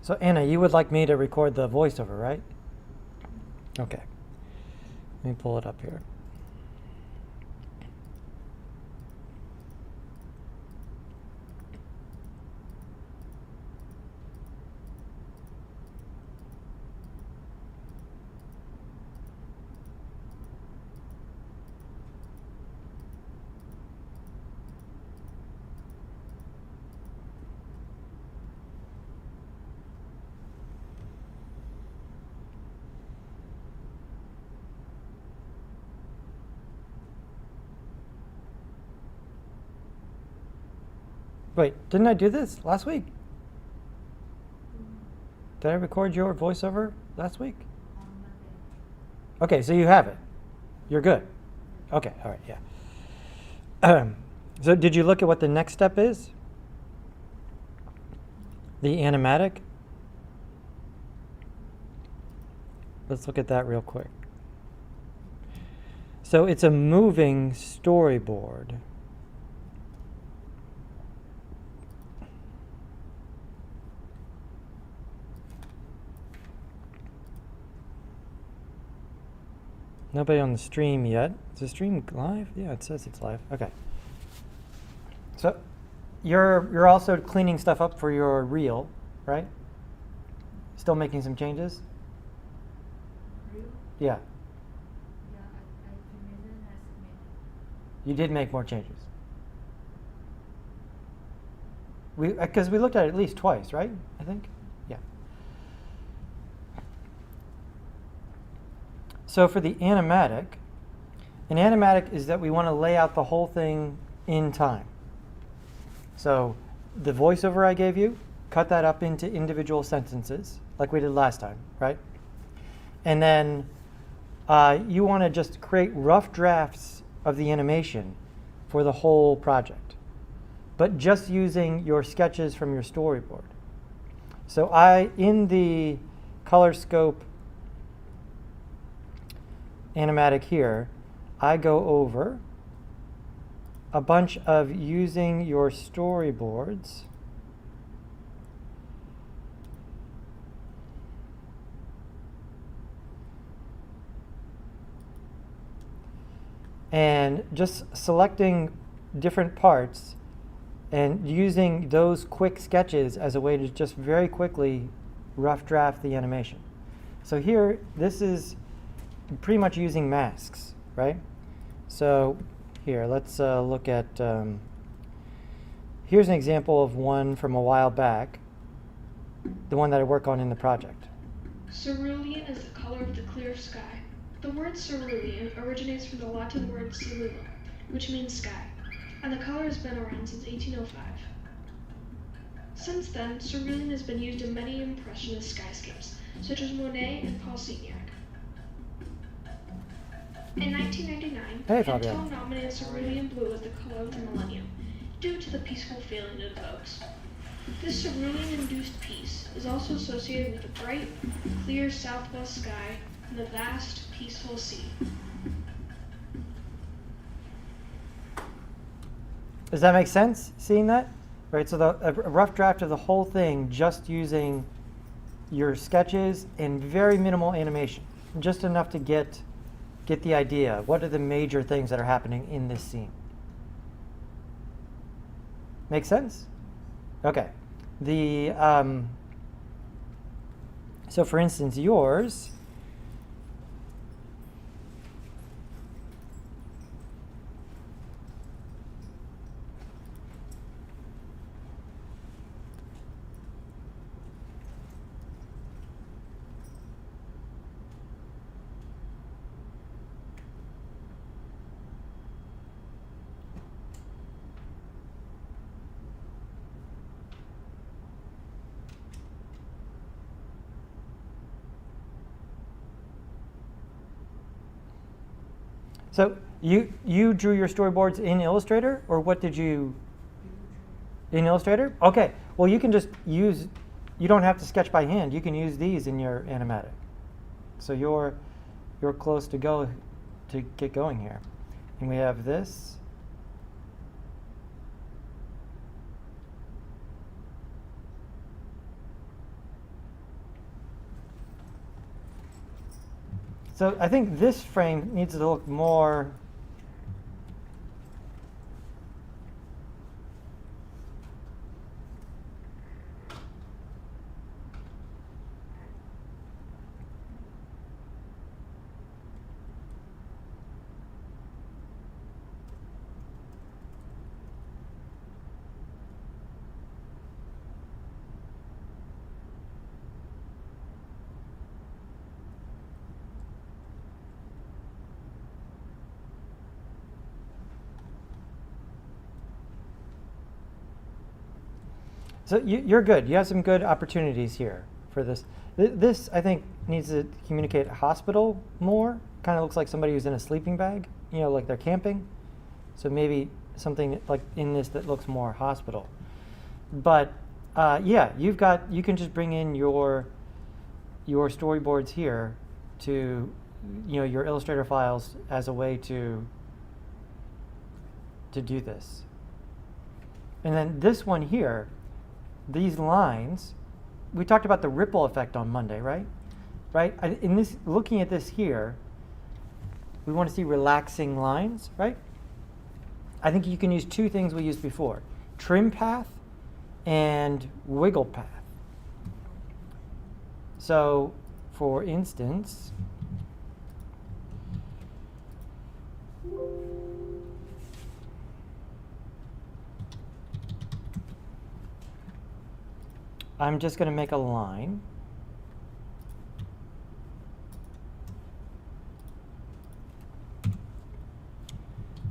So Anna, you would like me to record the voiceover, right? Okay. Let me pull it up here. Wait, didn't I do this last week? Did I record your voiceover last week? Okay, so you have it. You're good. Okay, all right, yeah. So did you look at what the next step is? The animatic? Let's look at that real quick. So it's a moving storyboard. Nobody on the stream yet. Is the stream live? Yeah, it says it's live. Okay. So you're also cleaning stuff up for your reel, right? Still making some changes? Reel? Yeah. Yeah, I made it as You did make more changes. Because we looked at it at least twice, right? I think? Yeah. So for the animatic, an animatic is that we want to lay out the whole thing in time. So the voiceover I gave you, cut that up into individual sentences, like we did last time, right? And then you want to just create rough drafts of the animation for the whole project, but just using your sketches from your storyboard. So in the color scope animatic here, I go over a bunch of using your storyboards and just selecting different parts and using those quick sketches as a way to just very quickly rough draft the animation. So here, this is pretty much using masks, right? So here, let's look at, here's an example of one from a while back, the one that I work on in the project. Cerulean is the color of the clear sky. The word cerulean originates from the Latin word cerulum, which means sky, and the color has been around since 1805. Since then, cerulean has been used in many impressionist skyscapes, such as Monet and Paul Signac. In 1999, Pantone nominated cerulean blue as the color of the millennium, due to the peaceful feeling it evokes. This cerulean-induced peace is also associated with the bright, clear southwest sky and the vast, peaceful sea. Does that make sense, seeing that? Right, so a rough draft of the whole thing just using your sketches and very minimal animation, just enough to get the idea. What are the major things that are happening in this scene? Make sense? Okay. So for instance, yours, so you drew your storyboards in Illustrator, or what did you? In Illustrator? Okay. Well, you can just use. You don't have to sketch by hand. You can use these in your animatic. So you're close to get going here, and we have this. So I think this frame needs to look more So you're good. You have some good opportunities here for this. This, I think, needs to communicate hospital more. Kind of looks like somebody who's in a sleeping bag, you know, like they're camping. So maybe something like in this that looks more hospital. But yeah, you can just bring in your storyboards here to, you know, your Illustrator files as a way to do this. And then this one here, these lines, we talked about the ripple effect on Monday, right? Right? In this, looking at this here, we want to see relaxing lines, right? I think you can use two things we used before: trim path and wiggle path. So, for instance, I'm just going to make a line.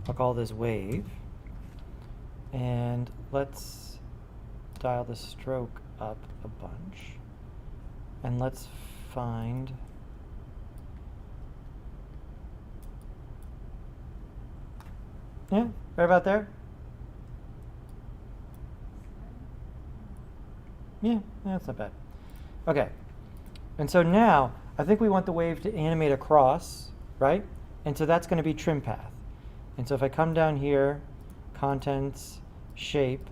I'll call this wave. And let's dial the stroke up a bunch. And let's find yeah, right about there. Yeah, that's not bad. Okay, and so now I think we want the wave to animate across, right? And so that's going to be trim path. And so if I come down here, contents, shape,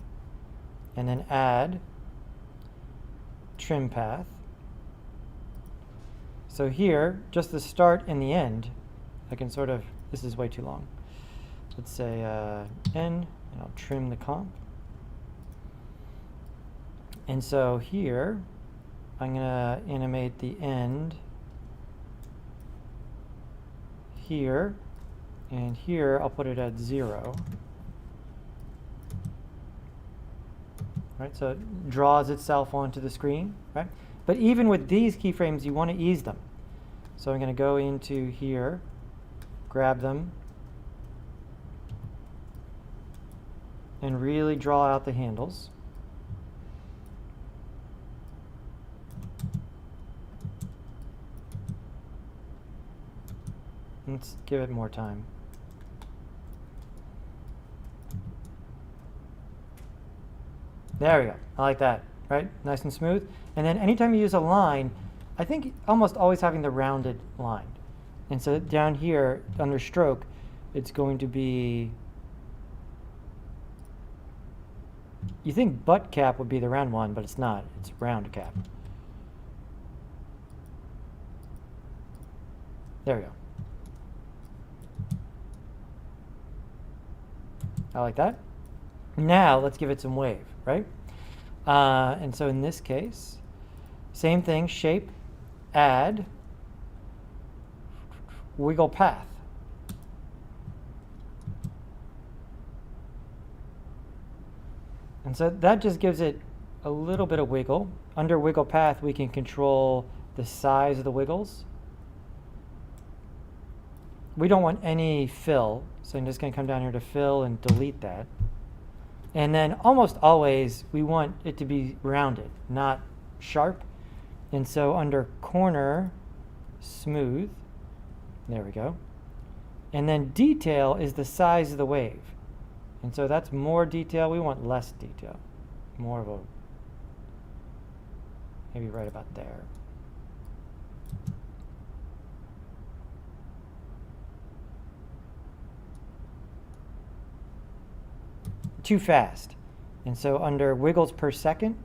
and then add trim path. So here, just the start and the end, I can sort of, this is way too long. Let's say N, and I'll trim the comp. And so here, I'm going to animate the end here, and here I'll put it at 0. Right, so it draws itself onto the screen, right? But even with these keyframes, you want to ease them. So I'm going to go into here, grab them, and really draw out the handles. Let's give it more time. There we go. I like that, right? Nice and smooth. And then anytime you use a line, I think almost always having the rounded line. And so down here under stroke, it's going to be, you think butt cap would be the round one, but it's not. It's round cap. There we go. I like that. Now let's give it some wave, right? And so in this case, same thing, shape, add, wiggle path. And so that just gives it a little bit of wiggle. Under wiggle path, we can control the size of the wiggles. We don't want any fill, so I'm just going to come down here to fill and delete that. And then almost always we want it to be rounded, not sharp. And so under corner, smooth, there we go. And then detail is the size of the wave. And so that's more detail. We want less detail, more of a, maybe right about there. Too fast. And so under wiggles per second,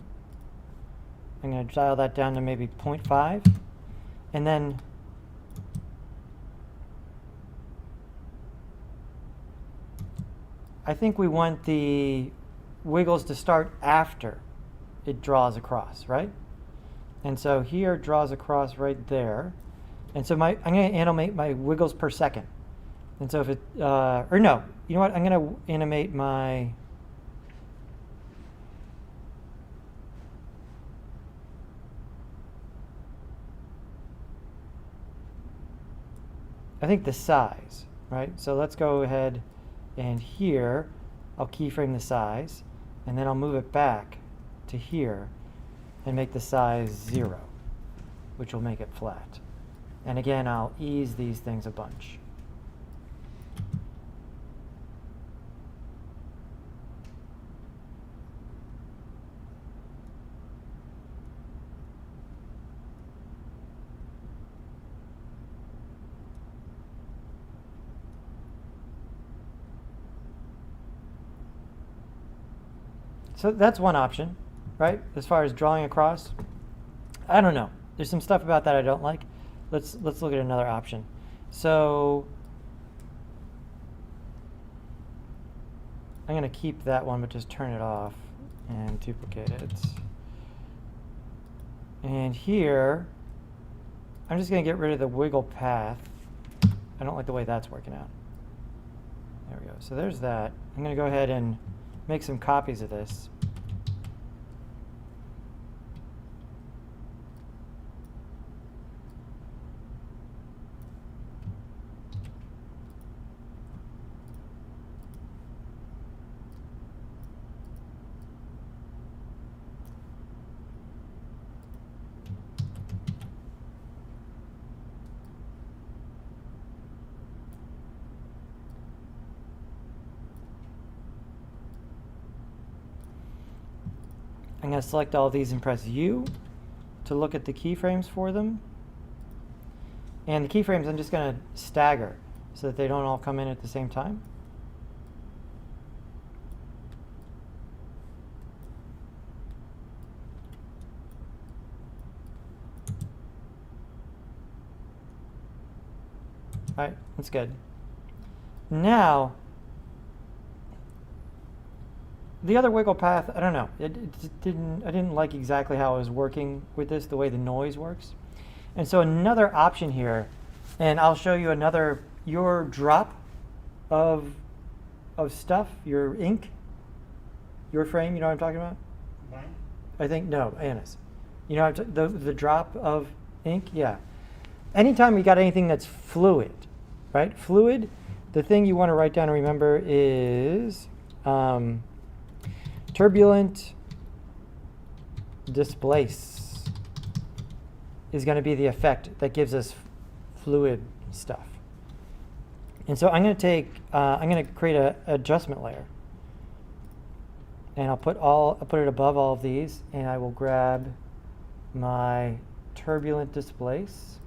I'm going to dial that down to maybe 0.5. And then I think we want the wiggles to start after it draws across, right? And so here it draws across right there. And so I'm going to animate my wiggles per second. And so if it, or no, you know what? I'm going to animate my, I think the size, right? So let's go ahead and here, I'll keyframe the size, and then I'll move it back to here and make the size 0, which will make it flat. And again, I'll ease these things a bunch. So that's one option, right? As far as drawing across. I don't know. There's some stuff about that I don't like. Let's look at another option. So I'm going to keep that one, but just turn it off and duplicate it. And here, I'm just going to get rid of the wiggle path. I don't like the way that's working out. There we go. So there's that. I'm going to go ahead and make some copies of this. I'm going to select all of these and press U to look at the keyframes for them. And the keyframes I'm just going to stagger so that they don't all come in at the same time. All right, that's good. Now, the other wiggle path, I don't know. I didn't like exactly how I was working with this, the way the noise works. And so another option here, and I'll show you another, your drop of stuff, your ink, your frame, you know what I'm talking about? Mine? I think, no, Anna's. You know, the drop of ink, yeah. Anytime you got anything that's fluid, right? Fluid, the thing you want to write down and remember is turbulent displace is going to be the effect that gives us fluid stuff. And so I'm going to take, I'm going to create an adjustment layer. And I'll put it above all of these, and I will grab my turbulent displace.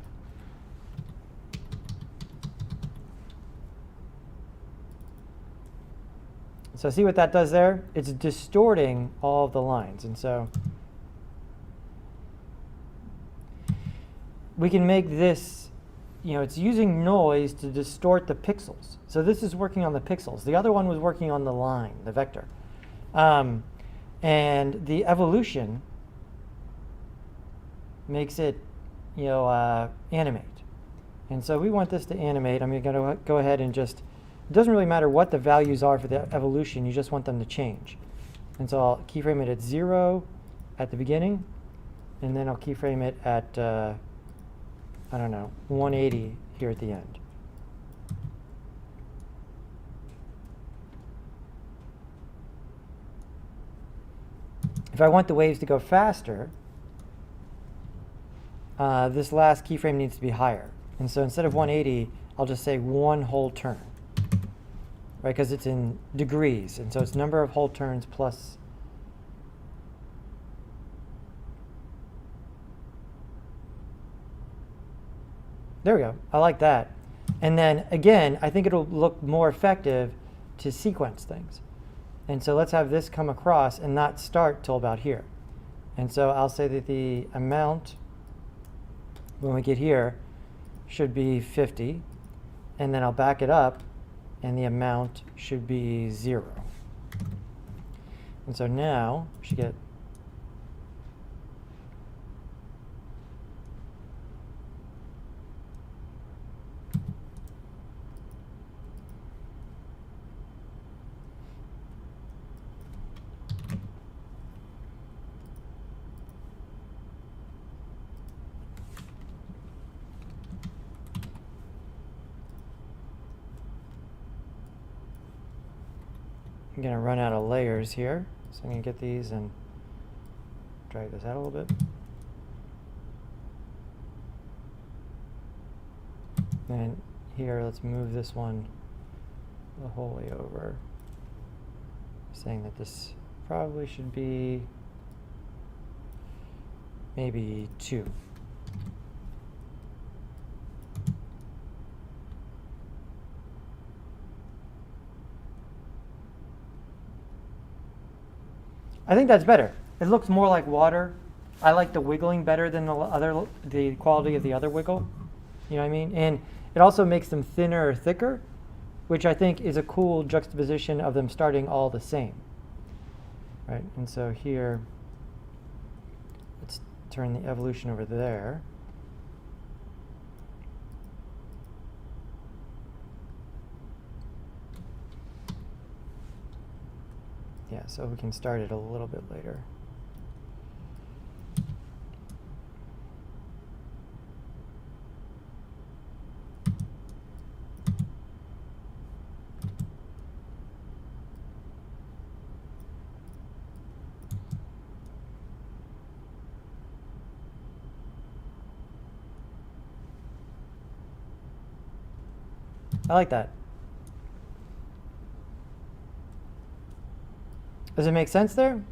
So see what that does there? It's distorting all of the lines. And so we can make this, you know, it's using noise to distort the pixels. So this is working on the pixels. The other one was working on the line, the vector. And the evolution makes it, you know, animate. And so we want this to animate. I'm going to go ahead and just, it doesn't really matter what the values are for the evolution, you just want them to change. And so I'll keyframe it at 0 at the beginning, and then I'll keyframe it at, I don't know, 180 here at the end. If I want the waves to go faster, this last keyframe needs to be higher. And so instead of 180, I'll just say 1 whole turn. Right, because it's in degrees, and so it's number of whole turns plus. There we go. I like that. And then again, I think it'll look more effective to sequence things. And so let's have this come across and not start till about here. And so I'll say that the amount when we get here should be 50, and then I'll back it up and the amount should be 0. And so now we should get I'm going to run out of layers here, so I'm going to get these and drag this out a little bit. And here, let's move this one the whole way over, saying that this probably should be maybe 2. I think that's better. It looks more like water. I like the wiggling better than the quality of the other wiggle. You know what I mean? And it also makes them thinner or thicker, which I think is a cool juxtaposition of them starting all the same. Right? And so here, let's turn the evolution over there. Yeah, so we can start it a little bit later. I like that. Does it make sense there?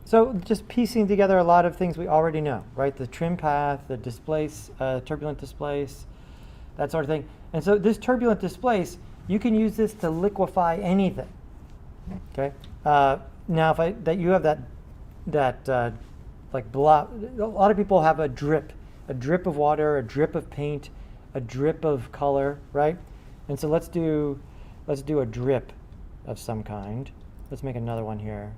So just piecing together a lot of things we already know, right? The trim path, the displace, turbulent displace, that sort of thing. And so this turbulent displace, you can use this to liquefy anything. Okay. Now, you have that like blob. A lot of people have a drip of water, a drip of paint, a drip of color, right? And so let's do a drip of some kind. Let's make another one here.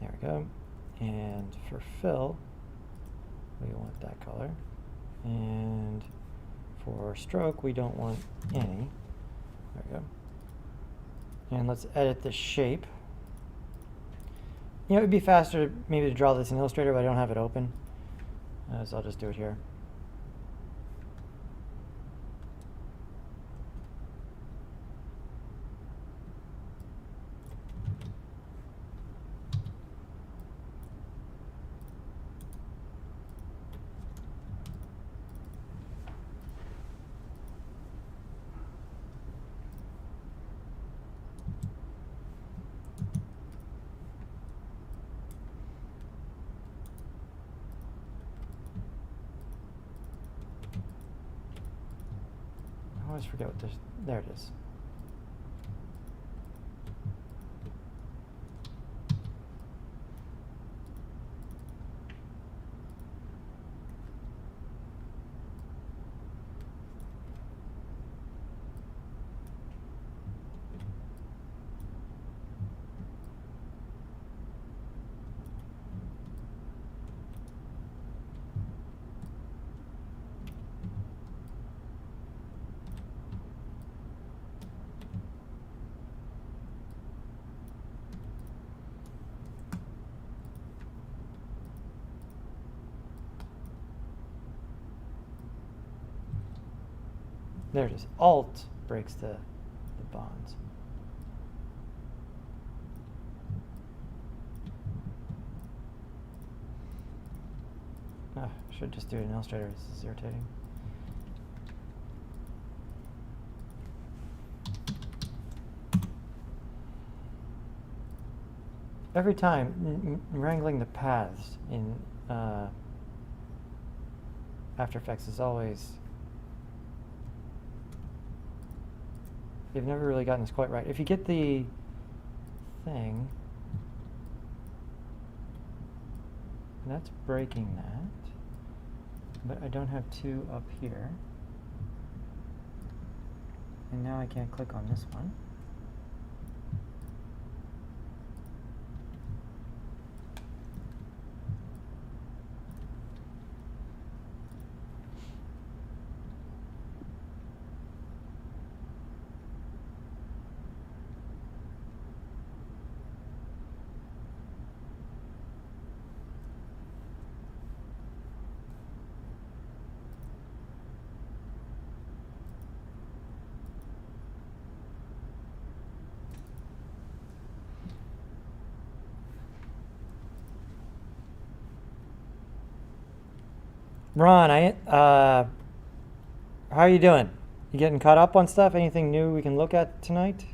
There we go. And for fill, we want that color. And for stroke, we don't want any. There we go. And let's edit the shape. You know, it would be faster maybe to draw this in Illustrator, but I don't have it open. So I'll just do it here. I always forget what this, there it is. There it is. Alt breaks the bonds. I should just do it in Illustrator. This is irritating. Every time, wrangling the paths in After Effects is always They've never really gotten this quite right. If you get the thing, that's breaking that, but I don't have 2 up here. And now I can't click on this one. Ron, how are you doing? You getting caught up on stuff? Anything new we can look at tonight?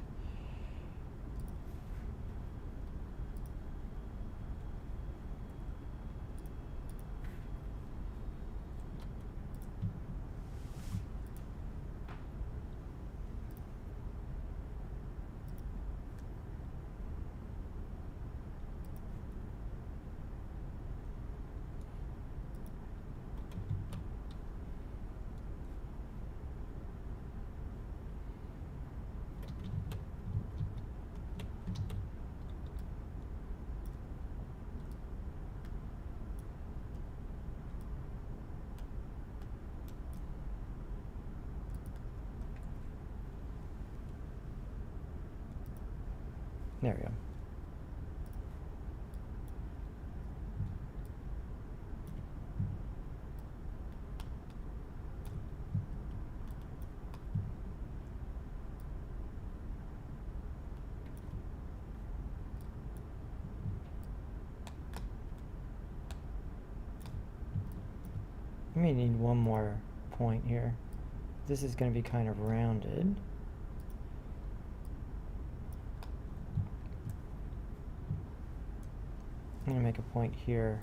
There we go. I may need one more point here. This is going to be kind of rounded. I'm going to make a point here.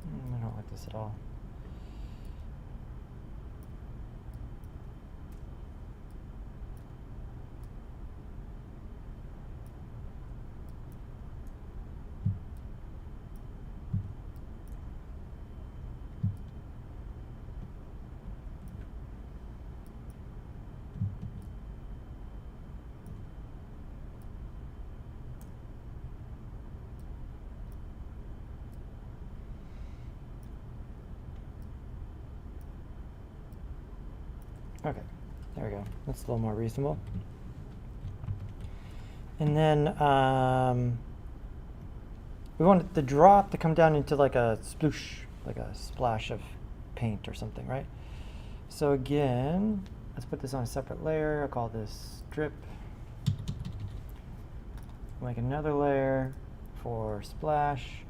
I don't like this at all. Okay, there we go. That's a little more reasonable. And then we want the drop to come down into like a sploosh, like a splash of paint or something, right? So again, let's put this on a separate layer. I'll call this drip. Make another layer for splash.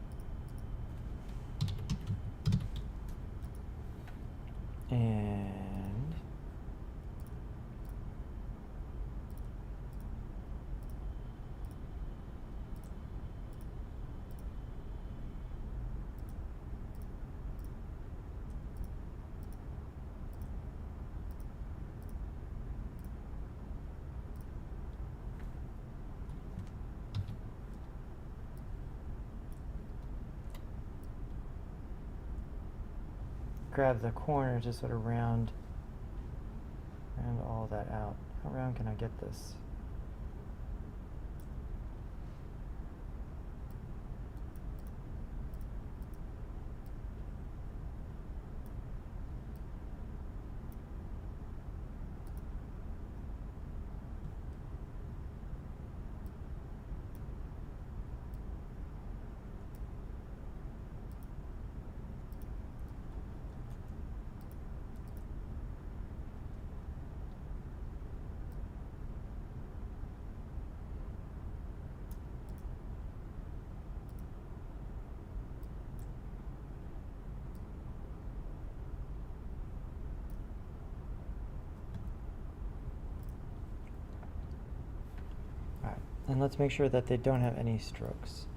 And grab the corner to sort of round all that out. How round can I get this? And let's make sure that they don't have any strokes.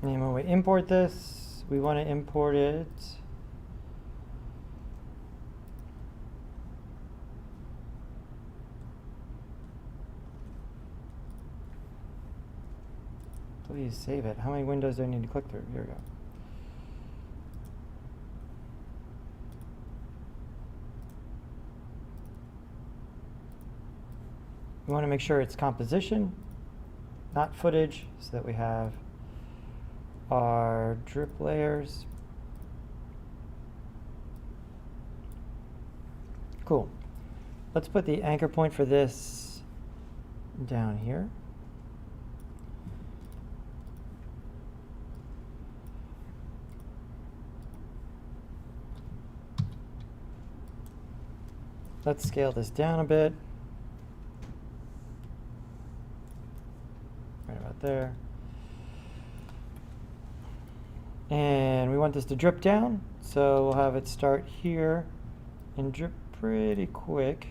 And when we import this, we want to import it please save it. How many windows do I need to click through? Here we go. We want to make sure it's composition, not footage, so that we have our drip layers. Cool. Let's put the anchor point for this down here. Let's scale this down a bit. Right about there. And we want this to drip down, so we'll have it start here and drip pretty quick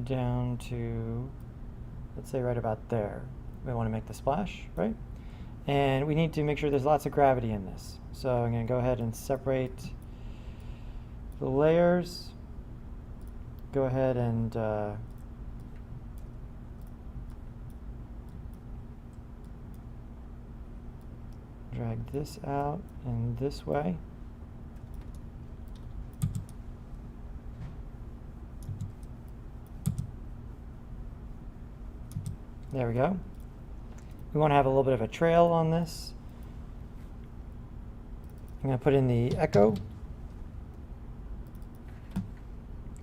down to, let's say, right about there. We want to make the splash, right? And we need to make sure there's lots of gravity in this. So I'm going to go ahead and separate the layers. Go ahead and drag this out in this way. There we go. We want to have a little bit of a trail on this. I'm going to put in the echo.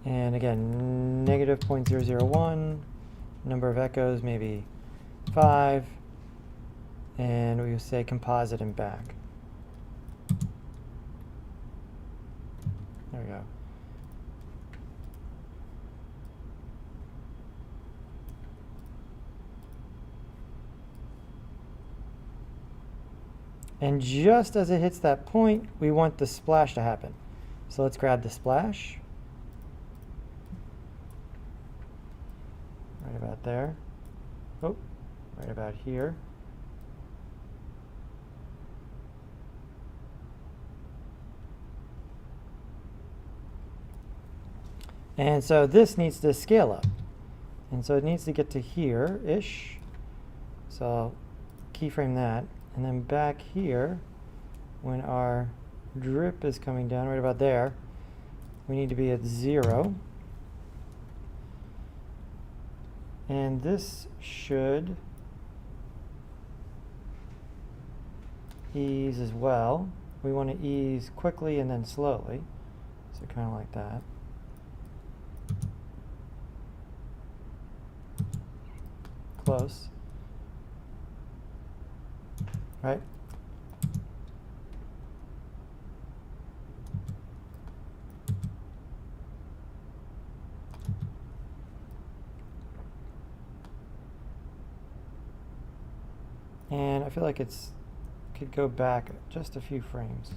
And again, negative 0.001, number of echoes, maybe 5. And we will say composite and back. There we go. And just as it hits that point, we want the splash to happen. So let's grab the splash. Right about there. Oh, right about here. And so this needs to scale up. And so it needs to get to here-ish. So I'll keyframe that. And then back here, when our drip is coming down right about there, we need to be at 0. And this should ease as well. We want to ease quickly and then slowly. So kind of like that. Close. Right? And I feel like it's could go back just a few frames.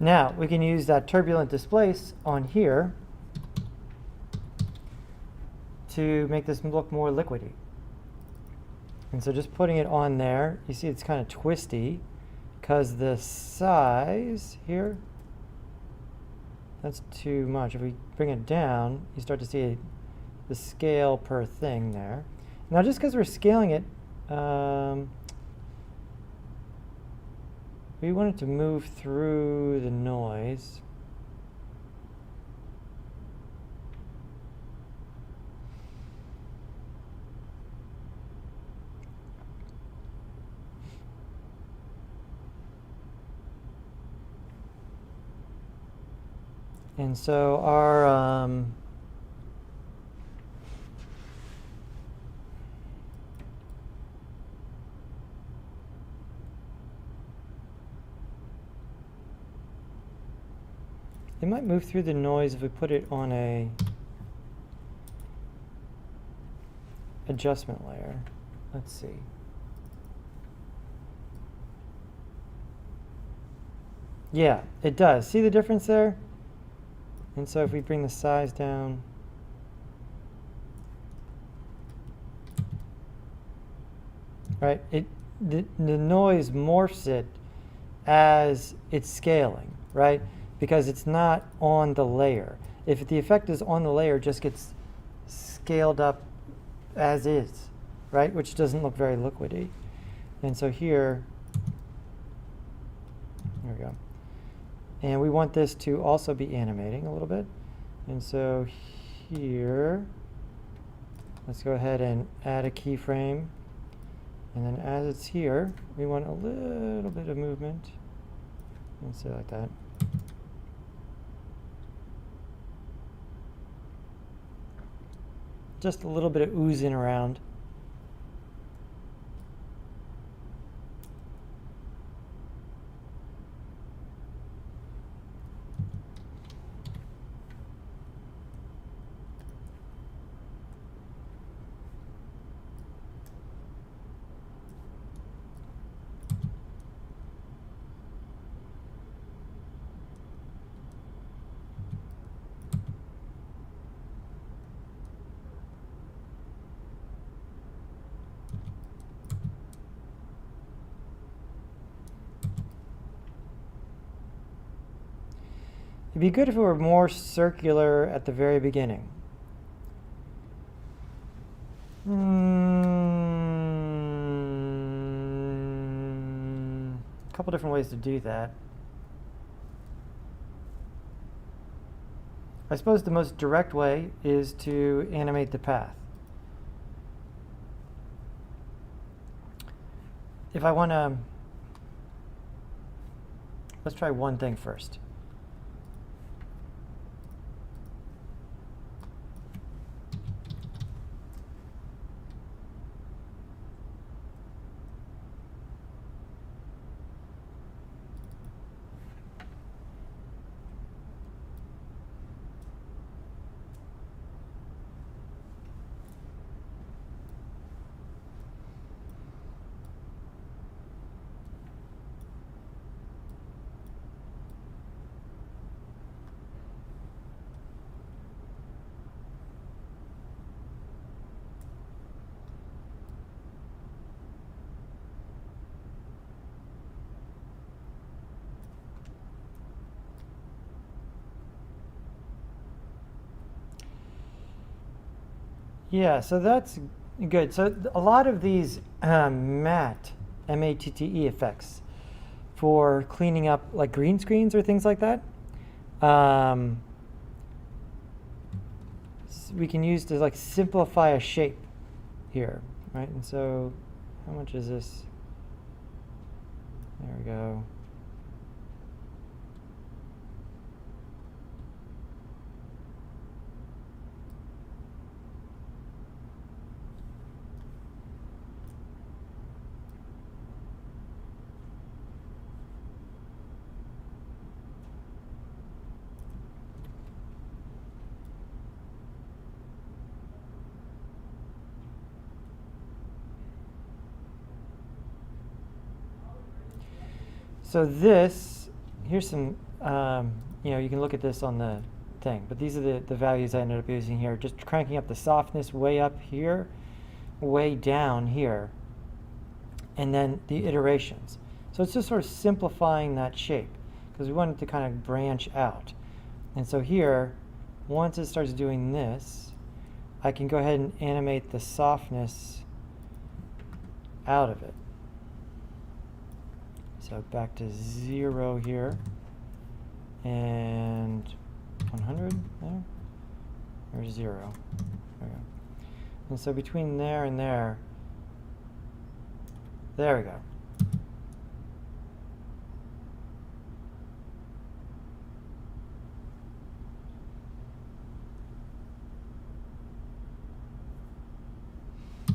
Now, we can use that turbulent displace on here to make this look more liquidy. And so just putting it on there, you see it's kind of twisty because the size here, that's too much. If we bring it down, you start to see the scale per thing there. Now, just because we're scaling it, we want it to move through the noise. And so our it might move through the noise if we put it on a adjustment layer. Let's see. Yeah, it does. See the difference there? And so if we bring the size down, right, the noise morphs it as it's scaling, right? Because it's not on the layer. If the effect is on the layer, it just gets scaled up as is, right? Which doesn't look very liquidy. And so here, there we go. And we want this to also be animating a little bit. And so here, let's go ahead and add a keyframe. And then as it's here, we want a little bit of movement. Let's say like that. Just a little bit of oozing around. It'd be good if it were more circular at the very beginning. A couple different ways to do that. I suppose the most direct way is to animate the path. If I want to, let's try one thing first. Yeah, so that's good. So a lot of these matte, M-A-T-T-E effects for cleaning up like green screens or things like that, we can use to like simplify a shape here, right? And so how much is this? There we go. So this, here's some, you can look at this on the thing, but these are the values I ended up using here. Just cranking up the softness way up here, way down here, and then the iterations. So it's just sort of simplifying that shape because we want it to kind of branch out. And so here, once it starts doing this, I can go ahead and animate the softness out of it. So back to 0 here, and 100 there, or 0. There we go. And so between there and there we go.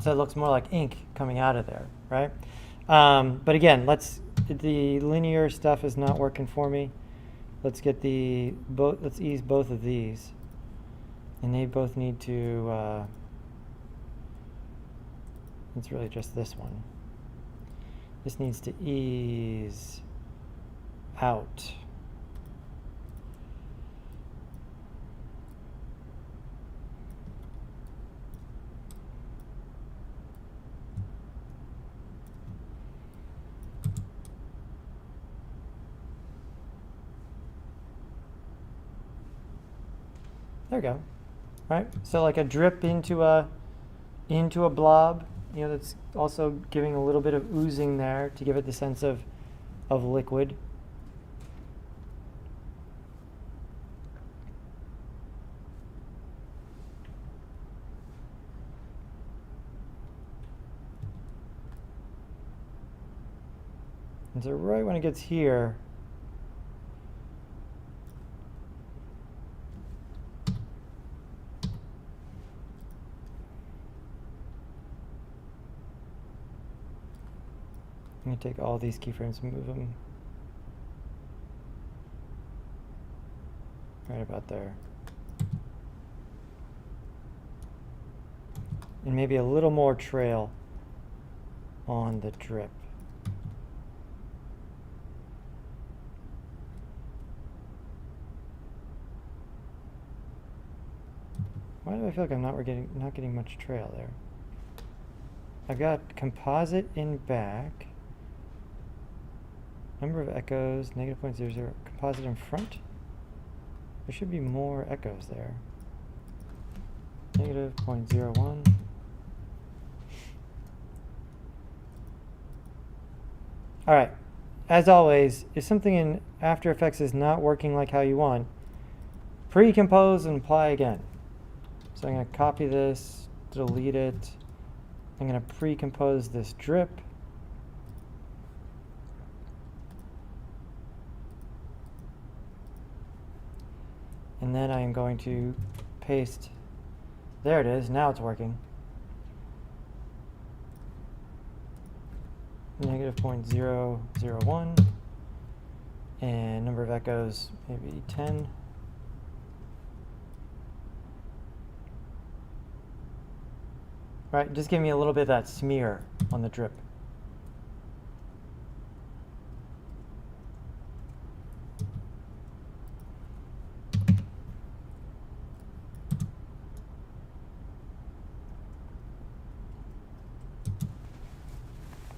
So it looks more like ink coming out of there, right? But again, the linear stuff is not working for me. Let's get let's ease both of these. And they both need to, it's really just this one. This needs to ease out. There we go. Right? So like a drip into a blob, that's also giving a little bit of oozing there to give it the sense of liquid. And so right when it gets here, I'm going to take all these keyframes and move them right about there. And maybe a little more trail on the drip. Why do I feel like I'm not getting much trail there? I've got composite in back. Number of echoes, -0.00. Composite in front. There should be more echoes there. -0.01. All right. As always, if something in After Effects is not working like how you want, pre-compose and apply again. So I'm going to copy this, delete it. I'm going to pre-compose this drip. And then I am going to paste, there it is, now it's working. -0.001, and number of echoes, maybe 10. Right, just give me a little bit of that smear on the drip.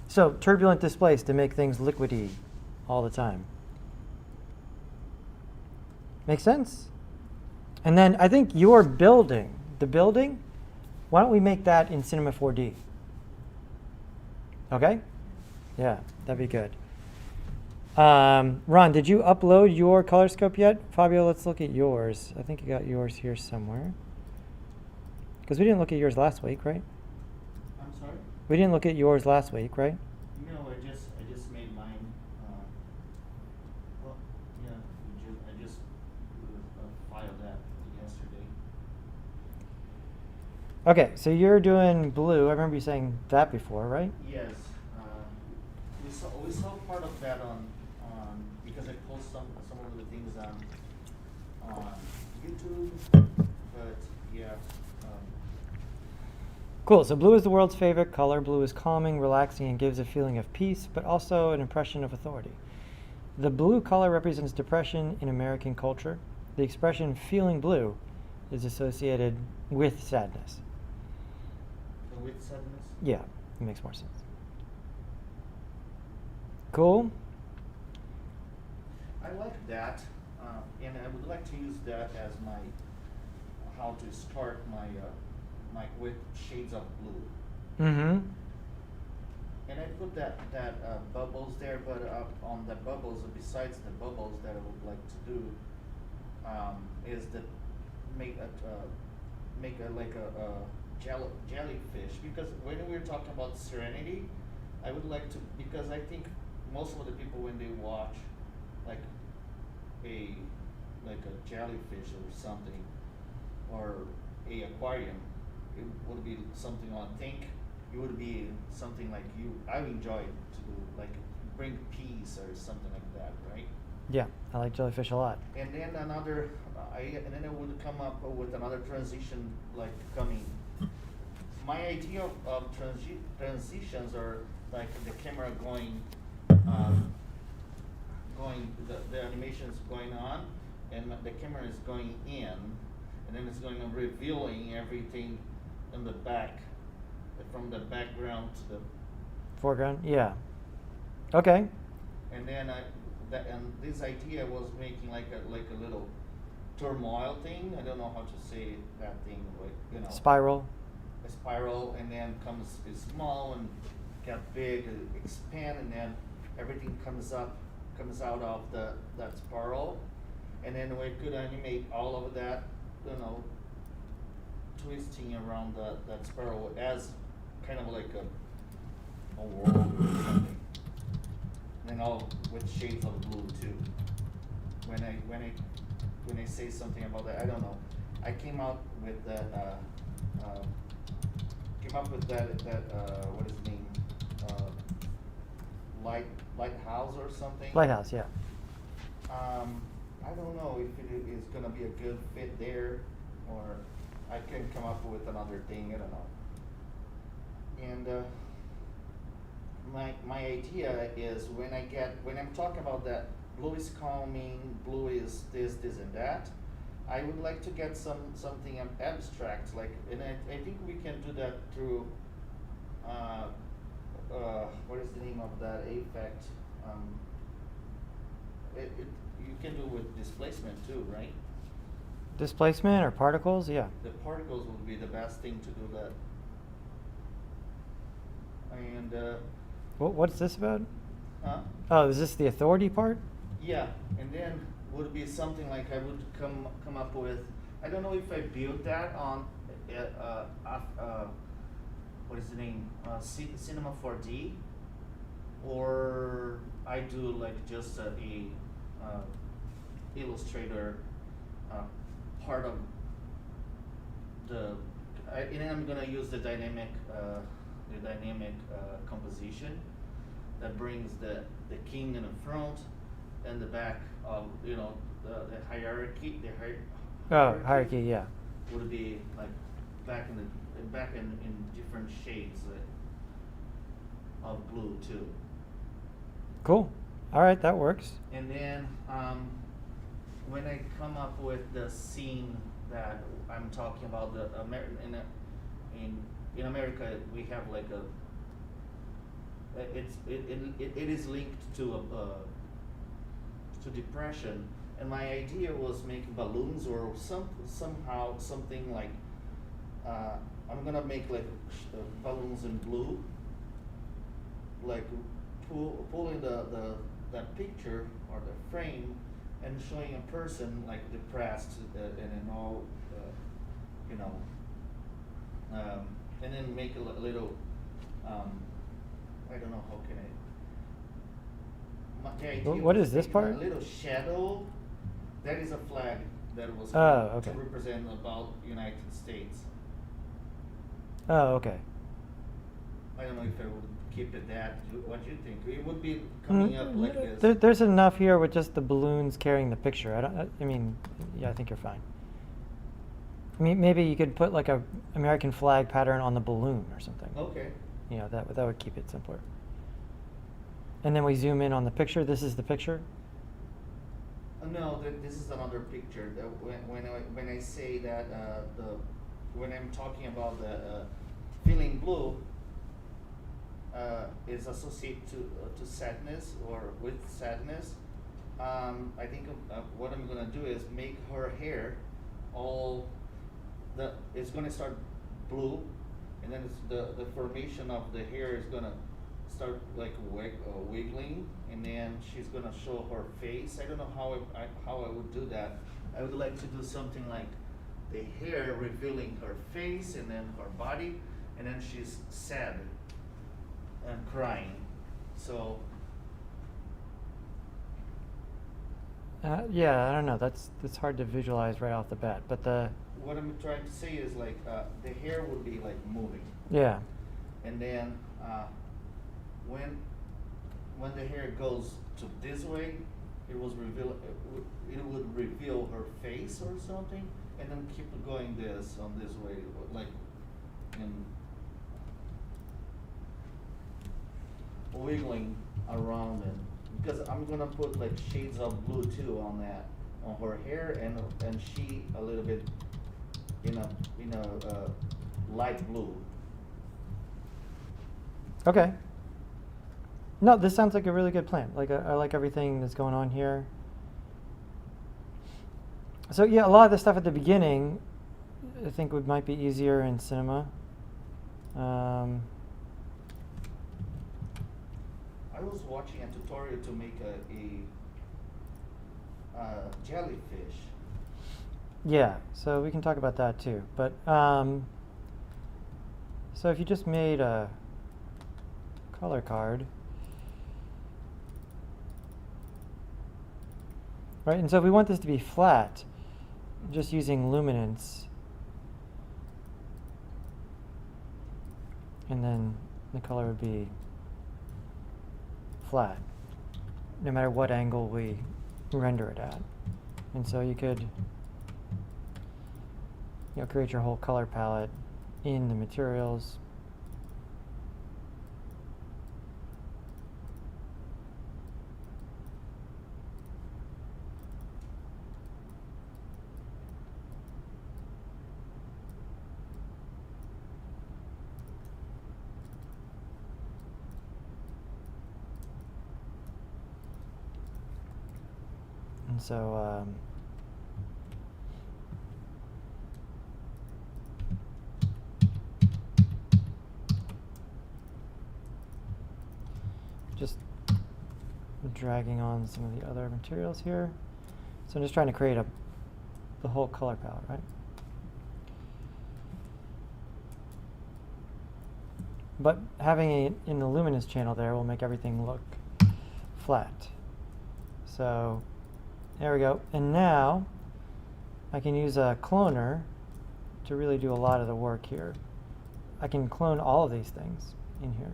So, turbulent displace to make things liquidy all the time. Make sense? And then I think your building, the building, Why don't we make that in Cinema 4D? Okay? Yeah, that'd be good. Ron, did you upload your color scope yet? Fabio, let's look at yours. I think you got yours here somewhere. Because we didn't look at yours last week, right? I'm sorry? We didn't look at yours last week, right? No, I just made mine. Well, yeah, I just filed that yesterday. Okay, so you're doing blue. I remember you saying that before, right? Yes, we saw part of that on because I post some of the things on YouTube, but yeah. Cool, so blue is the world's favorite color. Blue is calming, relaxing, and gives a feeling of peace, but also an impression of authority. The blue color represents depression in American culture. The expression feeling blue is associated with sadness. With sadness? Yeah, it makes more sense. Cool. I like that, and I would like to use that as my how to start my with shades of blue. Mm-hmm. And I put that bubbles there, but on the bubbles, besides the bubbles that I would like to do, is that make a like a jellyfish. Because when we're talking about serenity, I would like to, because I think most of the people when they watch like a jellyfish or something, or a aquarium, it would be something I think it would be something like I enjoy to do, like bring peace or something like that, right? Yeah, I like jellyfish a lot. And then another, I would come up with another transition like coming. My idea of transitions are like the camera going, the animation is going on, and the camera is going in, and then it's going on revealing everything in the back, from the background to the Foreground? Yeah. Okay. and then and this idea was making like a little turmoil thing. I don't know how to say that thing, like, you know. Spiral. A spiral, and then is small and get big, expand, and then everything comes out of that spiral, and then we could animate all of that, you know, twisting around that spiral as kind of like a world or something, and all with shades of blue too. When I say something about that, I don't know. I came out with that. What is the name? Lighthouse or something. Lighthouse, yeah. I don't know if it is gonna be a good fit there, or I can come up with another thing. I don't know. And my idea is when I'm talking about that blue is calming, blue is this and that, I would like to get something abstract, like, and I think we can do that through what is the name of that effect? You can do with displacement too, right? Displacement or particles? Yeah. The particles would be the best thing to do that. And What's this about? huh? Oh, is this the authority part? Yeah, and then would be something like I would come up with. I don't know if I built that on what is the name? Cinema 4D, or I do like just a Illustrator part of and then I'm gonna use the dynamic composition that brings the king in the front and the back of, you know, the hierarchy. Hierarchy, yeah. Would be like back in different shades of blue too. Cool. All right, that works. And then when I come up with the scene that I'm talking about, in America we have like it is linked to depression, and my idea was making balloons or somehow something like I'm gonna make like balloons in blue, like pulling that picture or the frame and showing a person like depressed and in all, you know, and then make a little, I don't know how can I. The idea What was is this making part? A little shadow. That is a flag that was okay. to represent about United States. Oh, okay. I don't know if I would keep it that. What do you think? It would be coming up like this. There's enough here with just the balloons carrying the picture. I mean, yeah, I think you're fine. I mean, maybe you could put like a American flag pattern on the balloon or something. Okay. You know, that would keep it simpler. And then we zoom in on the picture. This is the picture. No, this is another picture. When I say that when I'm talking about the feeling blue is associated to sadness or with sadness. I think what I'm gonna do is make her hair it's gonna start blue, and then the formation of the hair is gonna start like wiggling, and then she's gonna show her face. I don't know how I would do that. I would like to do something like the hair revealing her face and then her body, and then she's sad and crying. So yeah, I don't know. That's hard to visualize right off the bat. But what I'm trying to say is like the hair would be like moving. Yeah. And then when the hair goes to this way, it would reveal her face or something, and then keep going on this way, like wiggling around it. Because I'm gonna put like shades of blue too on her hair, and she a little bit in a light blue. Okay. No, this sounds like a really good plan. Like I like everything that's going on here. So yeah, a lot of the stuff at the beginning, I think might be easier in Cinema. I was watching a tutorial to make a jellyfish. Yeah, so we can talk about that too. But so if you just made a color card, right? And so if we want this to be flat, just using luminance, and then the color would be flat, no matter what angle we render it at. And so you could, create your whole color palette in the materials. And so just dragging on some of the other materials here. So I'm just trying to create the whole color palette, right? But having it in the luminous channel there will make everything look flat. So there we go. And now I can use a cloner to really do a lot of the work here. I can clone all of these things in here.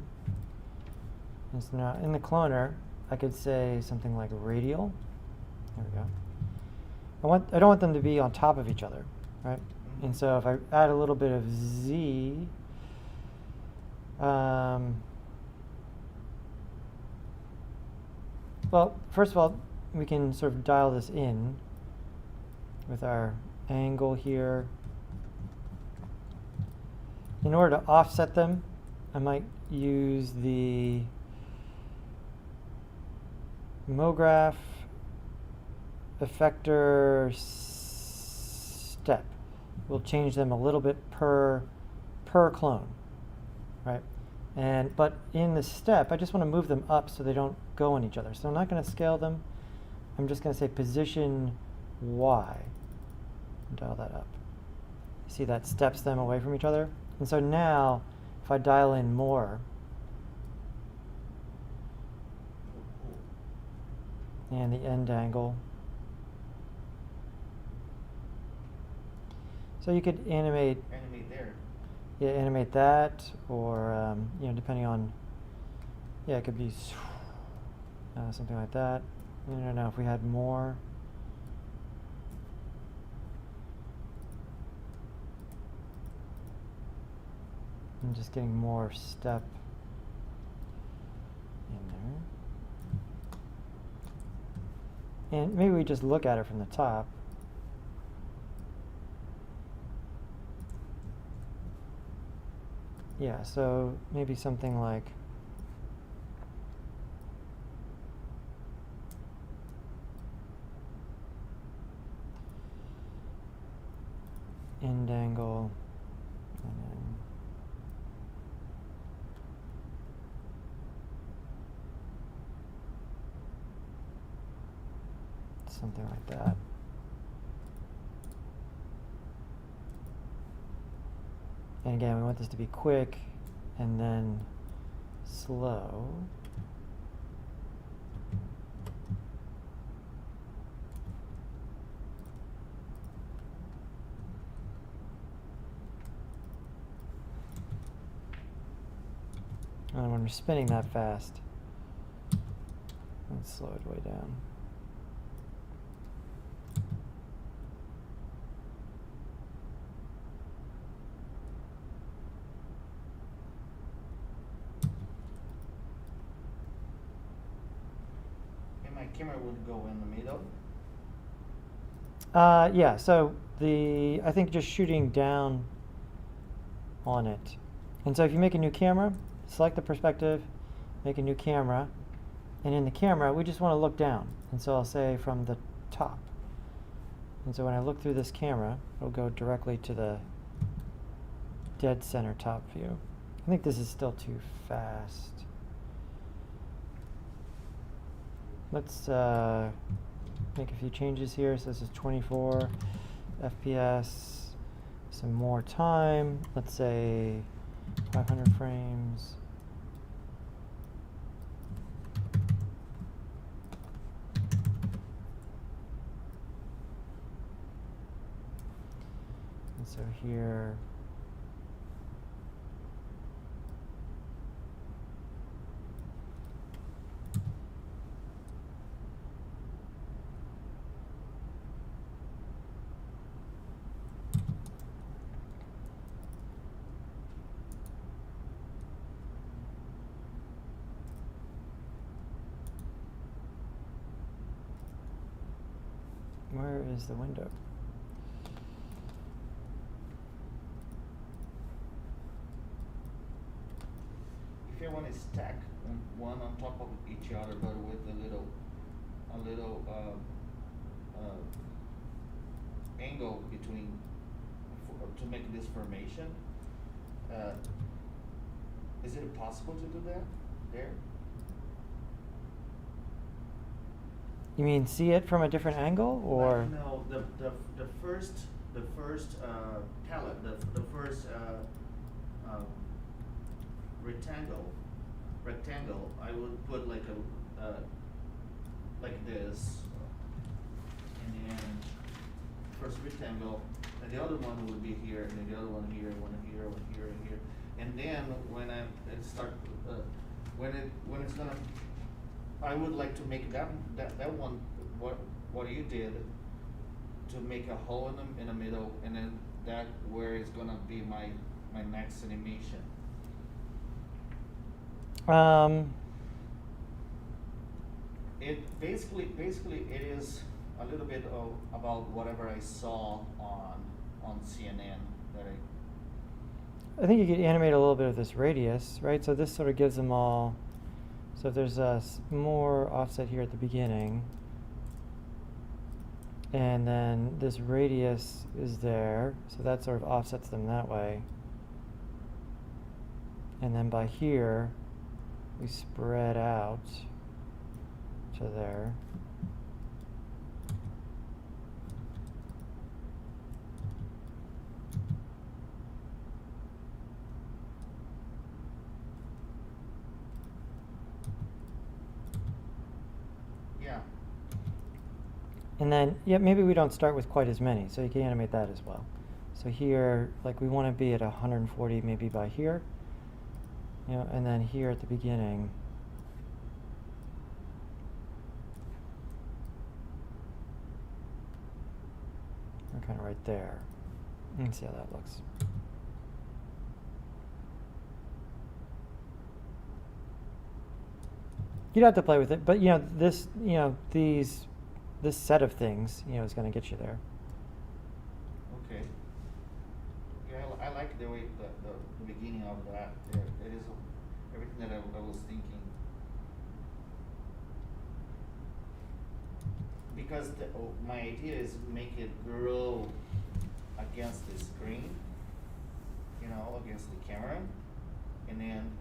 And so now in the cloner, I could say something like radial. There we go. I don't want them to be on top of each other, right? Mm-hmm. And so if I add a little bit of Z, well, first of all, we can sort of dial this in with our angle here. In order to offset them, I might use the MoGraph effector step. We'll change them a little bit per per clone, right? But in the step, I just want to move them up so they don't go on each other. So I'm not going to scale them. I'm just going to say position Y and dial that up. You see that steps them away from each other? And so now, if I dial in more, and the end angle. So you could animate there. Yeah, animate that, or you know, depending on, yeah, it could be something like that. I don't know if we had more. I'm just getting more step in there. And maybe we just look at it from the top. Yeah, so maybe something like end angle, and then something like that. And again, we want this to be quick and then slow. And when we're spinning that fast, let's slow it way down. Camera would go in the middle. Yeah, so I think just shooting down on it. And so if you make a new camera, select the perspective, make a new camera, and in the camera we just want to look down. And so I'll say from the top. And so when I look through this camera, it'll go directly to the dead center top view. I think this is still too fast. Let's make a few changes here. So this is 24 FPS, some more time. Let's say 500 frames. And so here, where is the window? If you want to stack one on top of each other, but with a little angle between to make this formation, is it possible to do that there? You mean see it from a different angle, or? Like, no, the first palette, the first rectangle, I would put like a like this, and then first rectangle, and the other one would be here, and then the other one here, one here, one here, and here, and then when when it's gonna. I would like to make that one what you did, to make a hole in the middle, and then that where it's gonna be my next animation. It basically it is a little bit about whatever I saw on CNN that I think you could animate a little bit of this radius, right? So this sort of gives them all. So if there's more offset here at the beginning, and then this radius is there, so that sort of offsets them that way. And then by here, we spread out to there. Yeah. And then, yeah, maybe we don't start with quite as many, so you can animate that as well. So here, like we want to be at 140 maybe by here, you know, and then here at the beginning, we're kind of right there. Let's see how that looks. You'd have to play with it, but you know, this, you know, this set of things, you know, is going to get you there. Okay. Yeah, I like the way the beginning of that. It is everything that I was thinking. Because my idea is make it grow against the screen, you know, against the camera, and then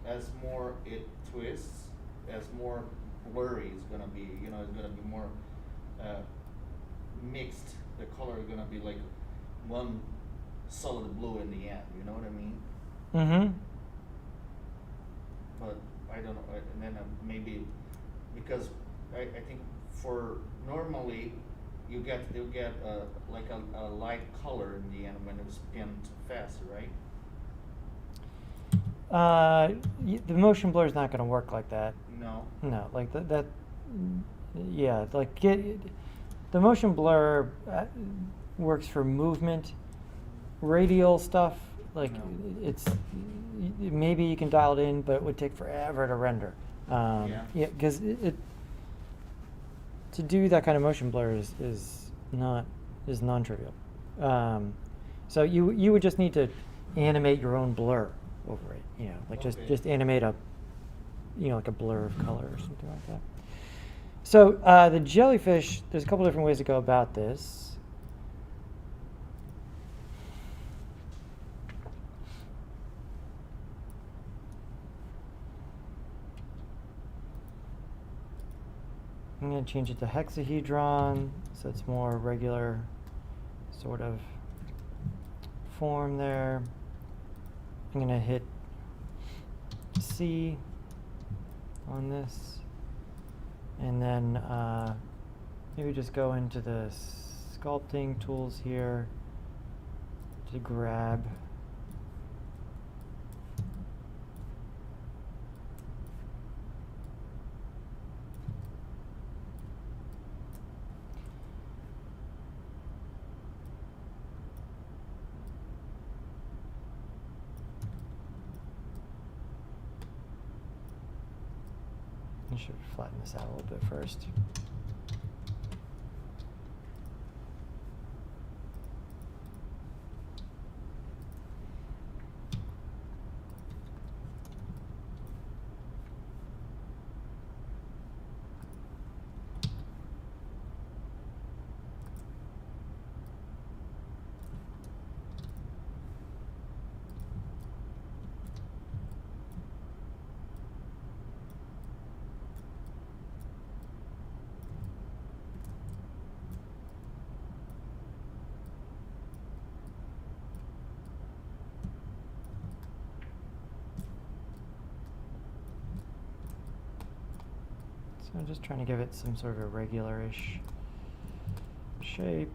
as more it twists, as more blurry it's gonna be, you know, it's gonna be more mixed. The color is gonna be like one solid blue in the end, you know what I mean? Mm-hmm. But I don't know, and then maybe, because I think for normally you get like a light color in the end when it's pinned fast, right? The motion blur is not going to work like that. No. No, like that. Yeah, like the motion blur works for movement, radial stuff. Like it's maybe you can dial it in, but it would take forever to render. Yeah, because to do that kind of motion blur is non-trivial. So you would just need to animate your own blur over it, you know, like just animate a, you know, like a blur of color or something like that. So the jellyfish, there's a couple different ways to go about this. I'm going to change it to hexahedron, so it's more regular sort of form there. I'm going to hit C on this, and then maybe just go into the sculpting tools here to grab I should flatten this out a little bit first. So I'm just trying to give it some sort of a regular-ish shape.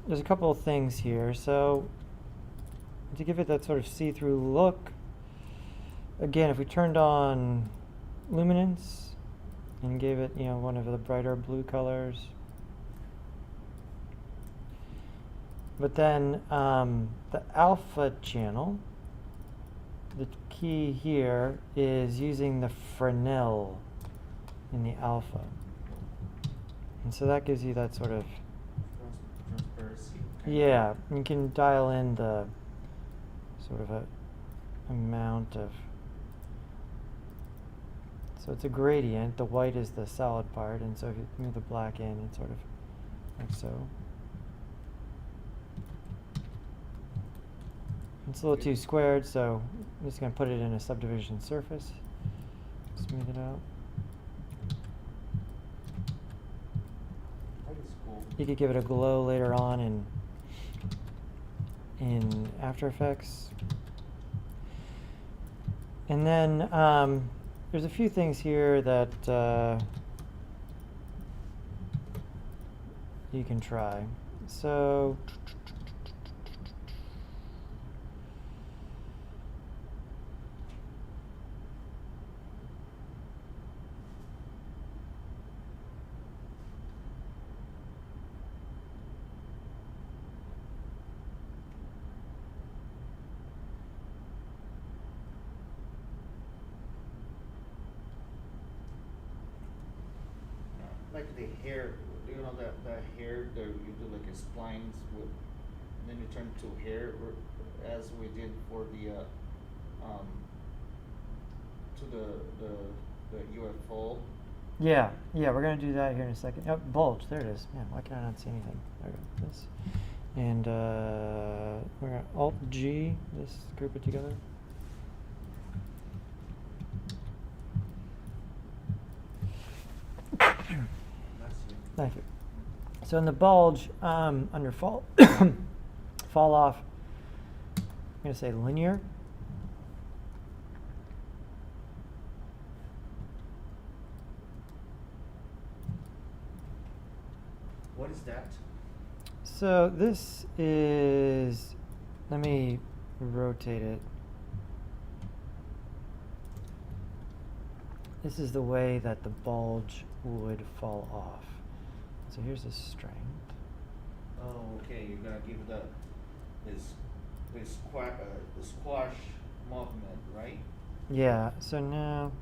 There's a couple of things here. So to give it that sort of see-through look, again, if we turned on luminance and gave it, you know, one of the brighter blue colors, but then the alpha channel, the key here is using the Fresnel in the alpha. And so that gives you that sort of, Transparency. yeah, you can dial in the sort of a amount of, so it's a gradient. The white is the solid part, and so if you move the black in, it's sort of like so. It's a little too squared, so I'm just going to put it in a subdivision surface. Smooth it out. That is cool. You could give it a glow later on in After Effects. And then there's a few things here that you can try. So Like the hair, you know that hair that you do like a splines with, and then you turn to hair, as we did for the to the UFO. yeah, we're going to do that here in a second. Oh, bulge, there it is. Man, why can I not see anything? There we go. This. And we're going to Alt-G, this, group it together. Thank you. So in the bulge, under fall off, I'm going to say linear. What is that? So this is, let me rotate it. This is the way that the bulge would fall off. So here's the strength. Oh, okay. You're gonna give the squash movement, right? Yeah, so now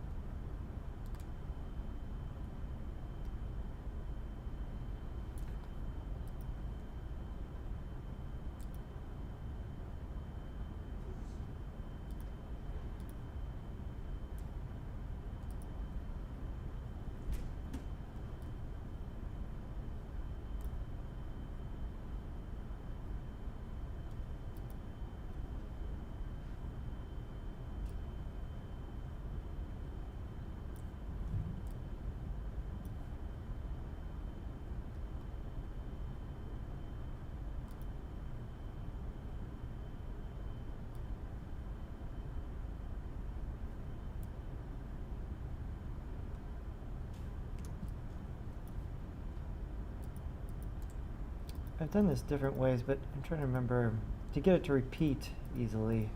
I've done this different ways, but I'm trying to remember to get it to repeat easily.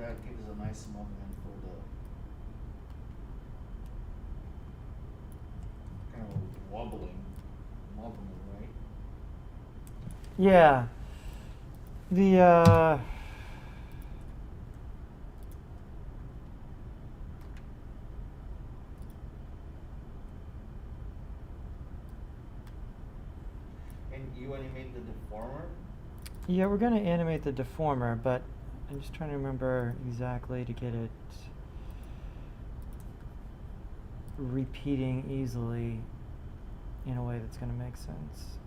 that gives a nice movement for the kind of wobbling movement, right? Yeah. The And you animate the deformer? yeah, we're gonna animate the deformer, but I'm just trying to remember exactly to get it repeating easily in a way that's gonna make sense.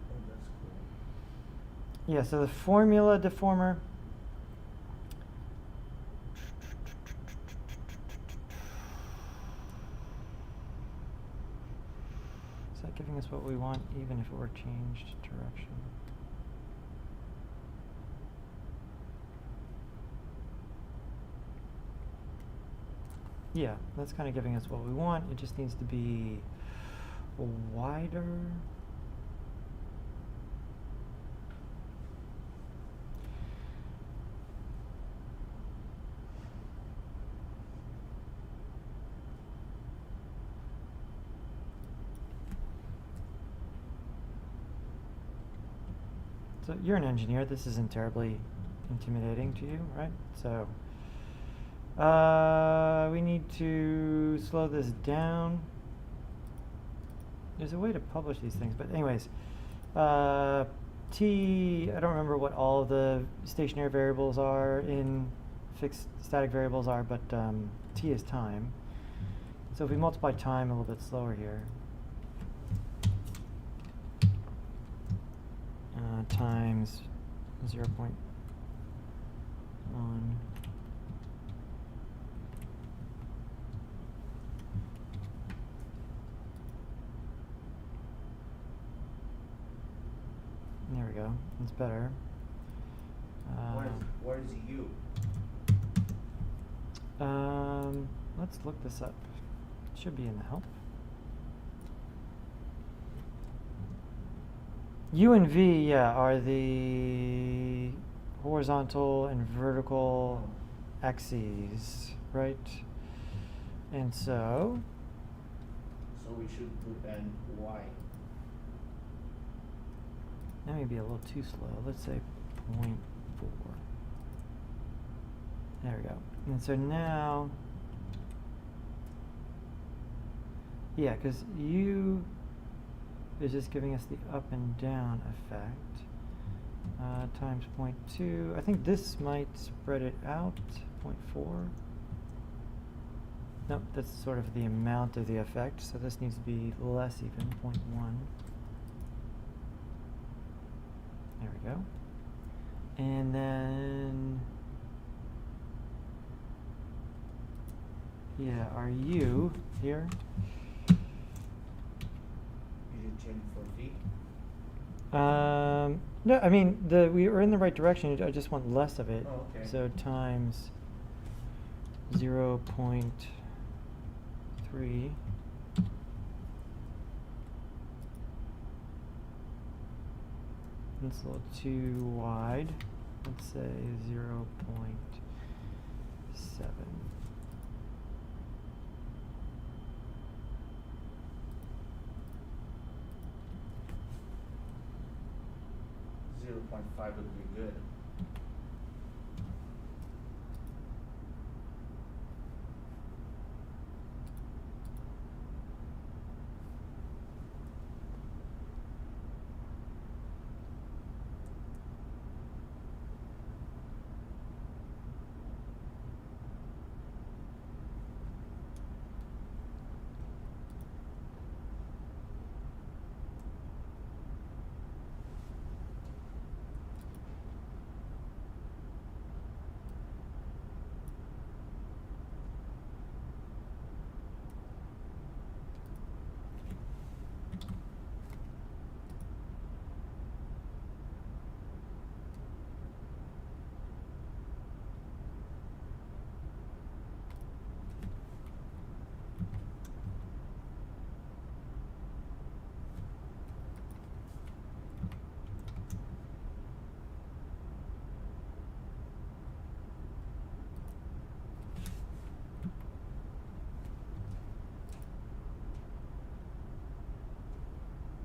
Oh, that's cool. Yeah, so the formula deformer. Is that giving us what we want, even if it were changed direction? Yeah, that's kind of giving us what we want. It just needs to be wider. So you're an engineer. This isn't terribly intimidating to you, right? So we need to slow this down. There's a way to publish these things, but anyways, T, I don't remember what all of the stationary variables are in fixed static variables are, but T is time. So if we multiply time a little bit slower here, times 0.1. There we go. That's better. What is U? Let's look this up. It should be in the help. U and V, yeah, are the horizontal and vertical axes, right? And so we should put an Y. that may be a little too slow. Let's say 0.4. There we go. And so now, yeah, because U is just giving us the up and down effect, times 0.2. I think this might spread it out, 0.4. Nope, that's sort of the amount of the effect, so this needs to be less even, 0.1. There we go. And then, yeah, our U here. Change for V? No, I mean, we are in the right direction. I just want less of it. Oh, okay. So times 0.3. It's a little too wide. Let's say 0.7. 0.5 would be good.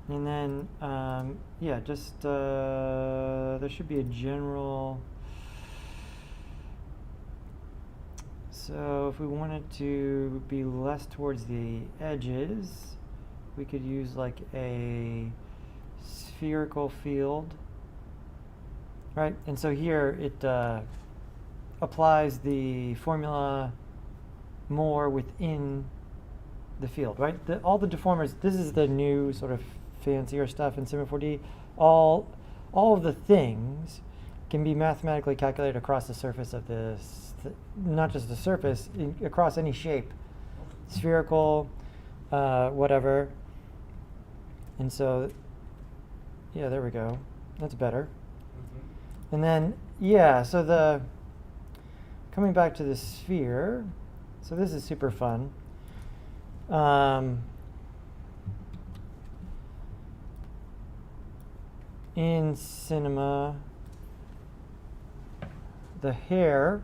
And then, yeah, just there should be a general. So if we wanted to be less towards the edges, we could use like a spherical field, right? And so here it applies the formula more within the field, right? All the deformers, this is the new sort of fancier stuff in Sim 4D. All of the things can be mathematically calculated across the surface of this, not just the surface, across any shape, spherical, whatever. And so, yeah, there we go. That's better. Mm-hmm. And then, yeah, so coming back to the sphere, so this is super fun. In cinema, the hair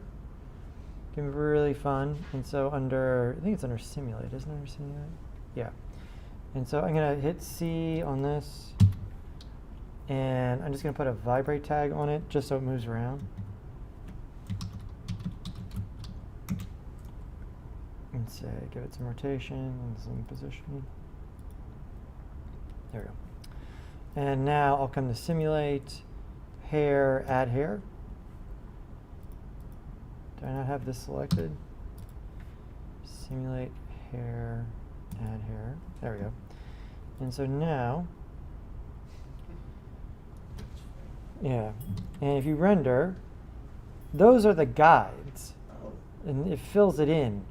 can be really fun, and so I think it's under simulate, isn't it under simulate? Yeah. And so I'm gonna hit C on this, and I'm just gonna put a vibrate tag on it just so it moves around. And say, give it some rotation and some position. There we go. And now I'll come to simulate, hair, add hair. Do I not have this selected? Simulate, hair, add hair. There we go. And so now, yeah. And if you render, those are the guides. And it fills it in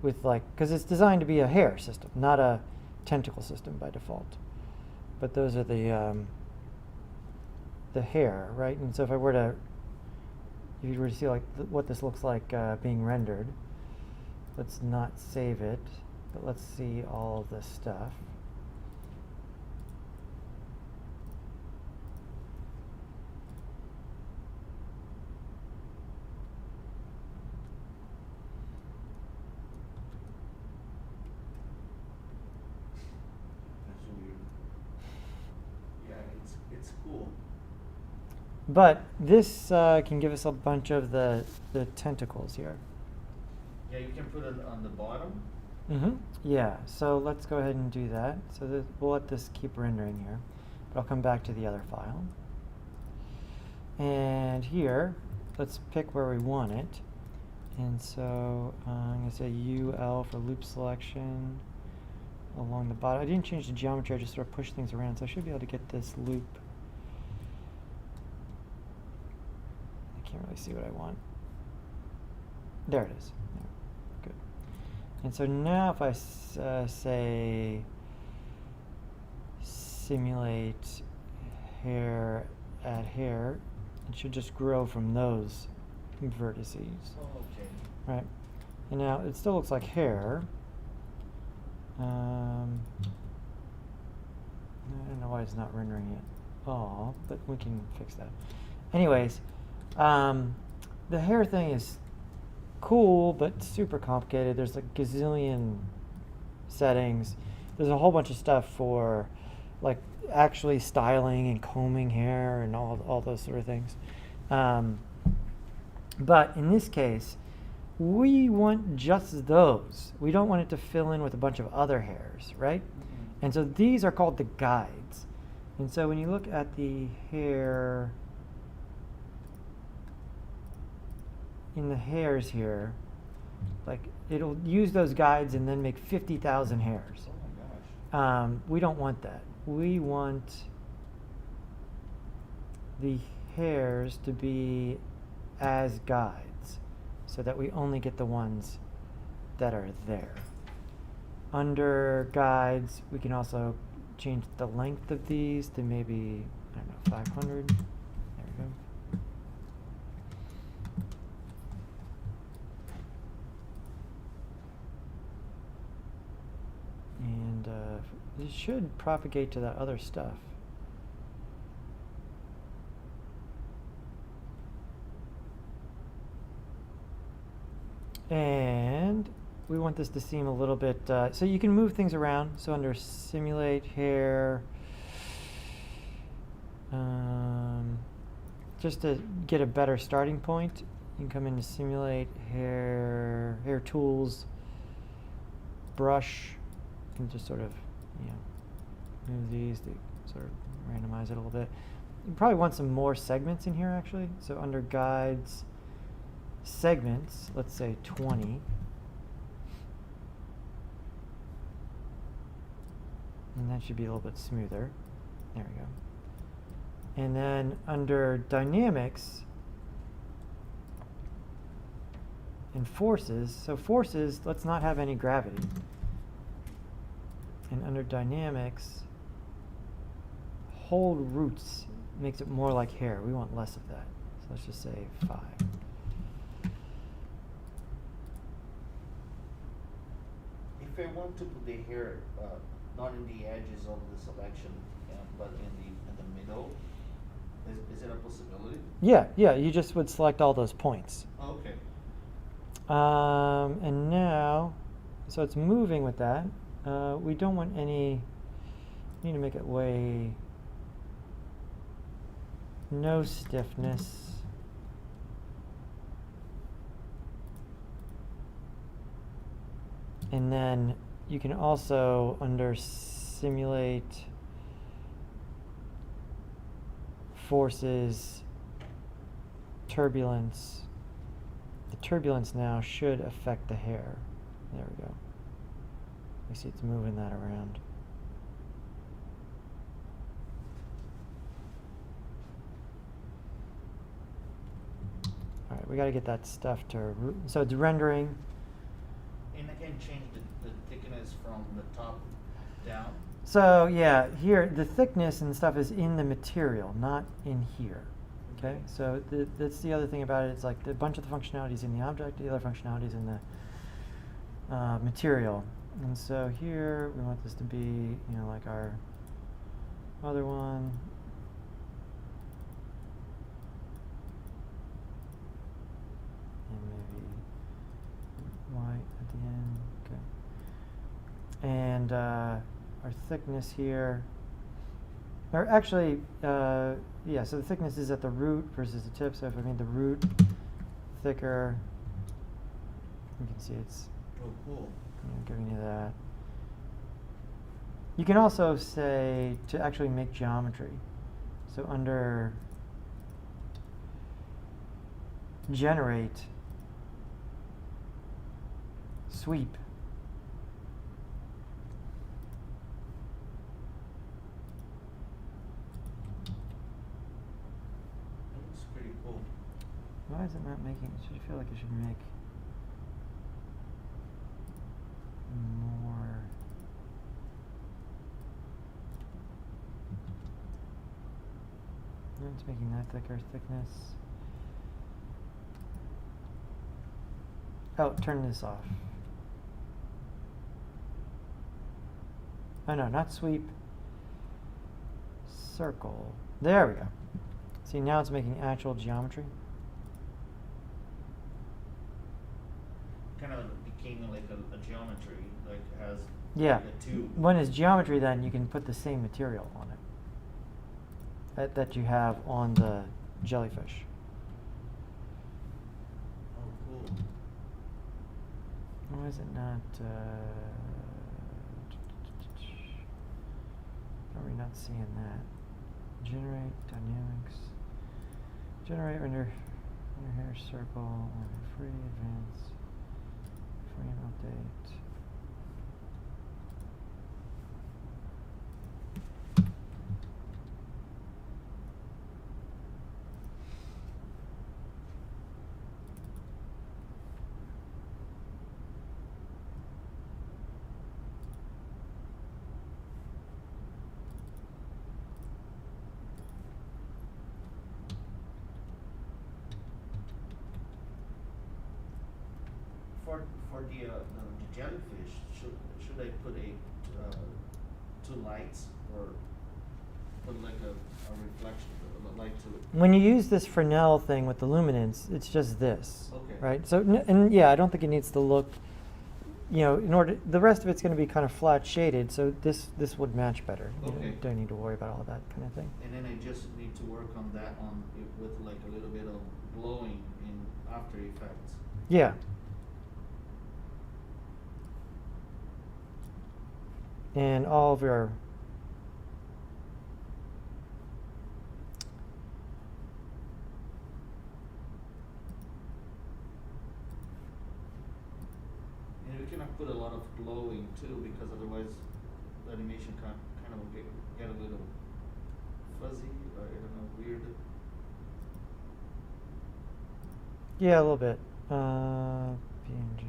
with because it's designed to be a hair system, not a tentacle system by default. But those are the hair, right? And so if you were to see what this looks like being rendered, let's not save it, but let's see all of this stuff. It's cool. But this can give us a bunch of the tentacles here. Yeah, you can put it on the bottom. Mm-hmm. Yeah, so let's go ahead and do that. So we'll let this keep rendering here. But I'll come back to the other file. And here, let's pick where we want it. And so I'm going to say UL for loop selection along the bottom. I didn't change the geometry, I just sort of pushed things around. So I should be able to get this loop. I can't really see what I want. There it is. Yeah, good. And so now if I say simulate hair, add hair, it should just grow from those vertices. Oh, okay. Right. And now it still looks like hair. I don't know why it's not rendering it all, but we can fix that. Anyways, the hair thing is cool, but super complicated. There's a gazillion settings. There's a whole bunch of stuff for like actually styling and combing hair and all those sort of things. But in this case, we want just those. We don't want it to fill in with a bunch of other hairs, right? Mm-hmm. And so these are called the guides. And so when you look at the hair, in the hairs here, like it'll use those guides and then make 50,000 hairs. Oh my gosh. We don't want that. We want the hairs to be as guides, so that we only get the ones that are there. Under guides, we can also change the length of these to maybe, I don't know, 500. There we go. And it should propagate to that other stuff. And we want this to seem a little bit, so you can move things around. So under simulate hair, Just to get a better starting point, you can come into Simulate, Hair Tools, Brush, and just sort of, move these to sort of randomize it a little bit. You probably want some more segments in here, actually. So under Guides, Segments, let's say 20. And that should be a little bit smoother. There we go. And then under Dynamics and Forces, so Forces, let's not have any gravity. And under Dynamics, Hold Roots makes it more like hair. We want less of that. So let's just say 5. If I want to put the hair not in the edges of the selection, but in the middle, is it a possibility? Yeah, you just would select all those points. Oh, okay. And now, so it's moving with that. We don't want any, we need to make it no stiffness. And then you can also, under Simulate, Forces, Turbulence. The turbulence now should affect the hair. There we go. You see it's moving that around. All right, we got to get that stuff to, so it's rendering. And I can change the thickness from the top down. So yeah, here the thickness and stuff is in the material, not in here. Okay, so that's the other thing about it. It's like a bunch of the functionalities in the object, the other functionalities in the material. And so here we want this to be, like our other one. And maybe white at the end. Okay. And our thickness here, or actually, yeah, so the thickness is at the root versus the tip. So if I made the root thicker, you can see it's giving you that. You can also say to actually make geometry. So under Generate, Sweep. Looks pretty cool. Why is it not making? It should feel like it should make more. No, it's making that thicker thickness. Oh, turn this off. Oh no, not sweep. Circle. There we go. See, now it's making actual geometry. Kind of became like a geometry, like has Yeah. like a tube. When it's geometry, then you can put the same material on it that you have on the jellyfish. Oh, cool. Why is it not? Are we not seeing that? Generate dynamics. Generate render hair circle on free advance frame update. For the jellyfish, should I put two lights or put like a reflection, a light to it? When you use this Fresnel thing with the luminance, it's just this. Okay. Right? So, and yeah, I don't think it needs to look you know, in order, the rest of it's going to be kind of flat shaded, so this would match better. You Okay. don't need to worry about all that kind of thing. And then I just need to work on that with like a little bit of glowing in After Effects. Yeah. And all of your And we cannot put a lot of glowing too, because otherwise the animation kind of will get a little fuzzy, or I don't know, weird. yeah, a little bit. PNG.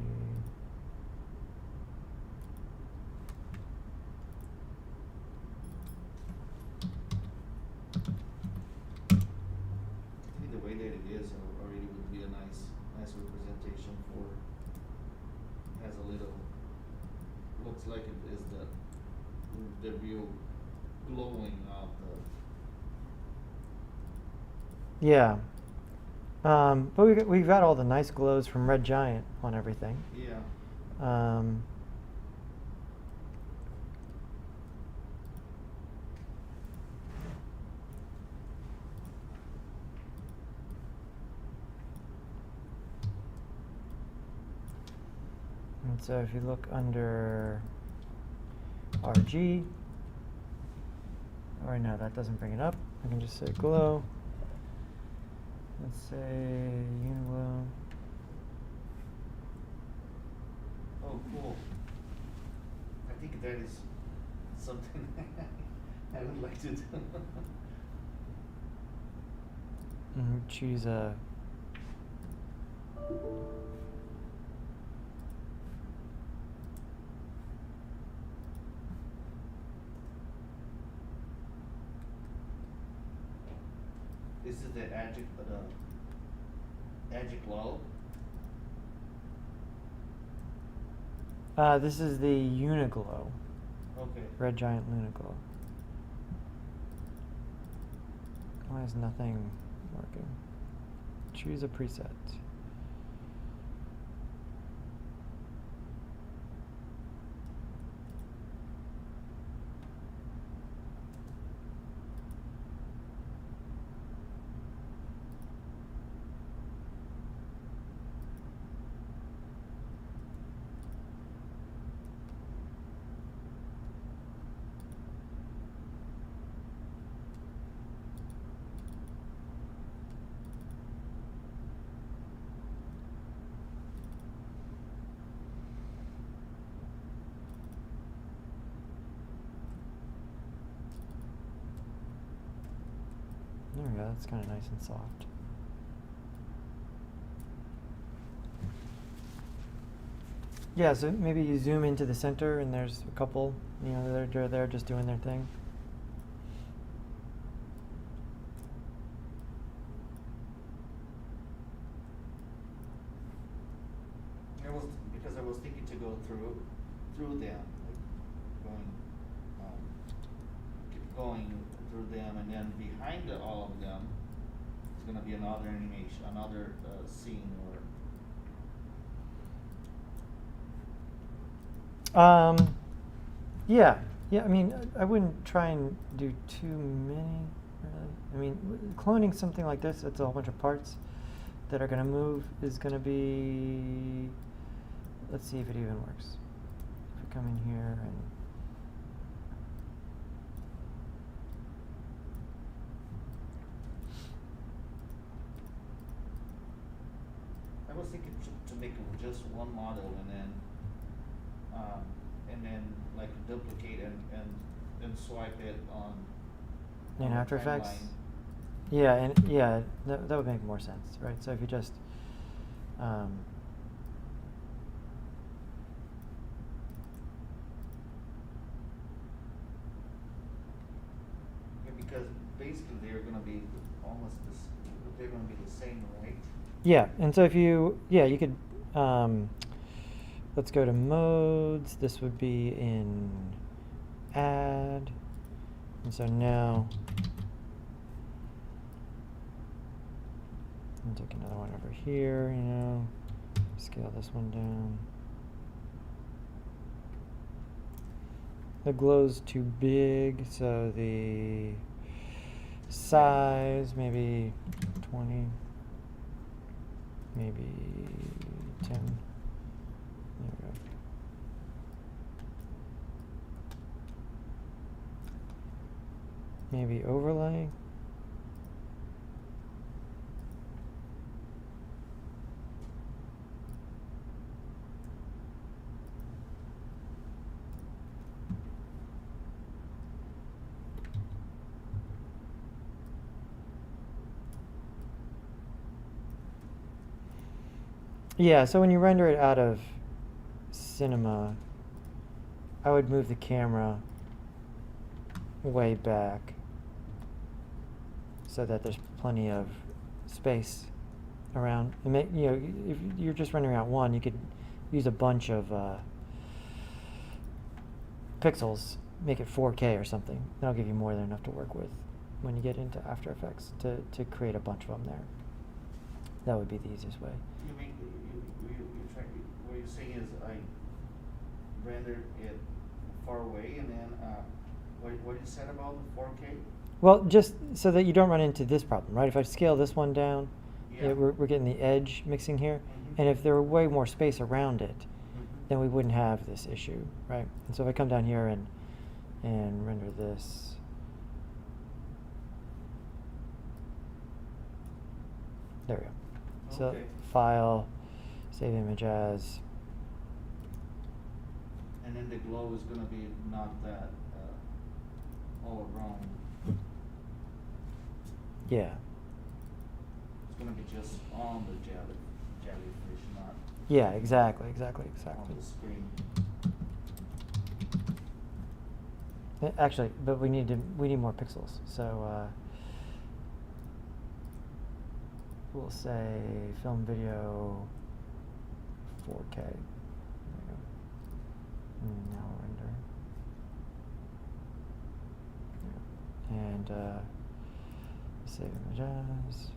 I think the way that it is already would be a nice representation for. Has a little, looks like it is the real glowing of the. Yeah. But we've got all the nice glows from Red Giant on everything. Yeah. And so if you look under RG, or no, that doesn't bring it up. I can just say glow. Let's say Uniglow. Oh, cool. I think that is something I would like to do. And choose a This is the Agiclow. this is the Uniglow. Okay. Red Giant Uniglow. Why is nothing working? Choose a preset. There we go, that's kind of nice and soft. Yeah, so maybe you zoom into the center and there's a couple, you know, they're there just doing their thing. Because I was thinking to go through them, like keep going through them, and then behind all of them is gonna be another animation, another scene or. Yeah, I mean, I wouldn't try and do too many, really. I mean, cloning something like this, it's a whole bunch of parts that are going to move, is going to be, let's see if it even works. If we come in here and I was thinking to make just one model and then like duplicate and swipe it on in the After Effects. timeline. Yeah, and yeah, that would make more sense, right? So if you just Yeah, because basically they're gonna be almost this. They're gonna be the same, right? yeah, and so if you, yeah, you could, let's go to modes. This would be in add. And so now, I'll take another one over here, you know, scale this one down. The glow's too big, so the size maybe 20, maybe 10. There we go. Maybe overlay. Yeah, so when you render it out of Cinema, I would move the camera way back so that there's plenty of space around. And if you're just rendering out one, you could use a bunch of pixels, make it 4K or something. That'll give you more than enough to work with when you get into After Effects to create a bunch of them there. That would be the easiest way. You mean what you're saying is I rendered it far away and then what you said about the 4K? Well, just so that you don't run into this problem, right? If I scale this one down, Yeah. we're getting the edge mixing here. Mhm. And if there were way more space around it, Mhm. then we wouldn't have this issue, right? And so if I come down here and render this, there we go. So Okay. File, save image as. And then the glow is gonna be not that all around. Yeah. It's gonna be just on the jellyfish, not Yeah, exactly. on the screen. Actually, but we need more pixels. So we'll say film video 4K. There we go. And now render. There we go. And save image as.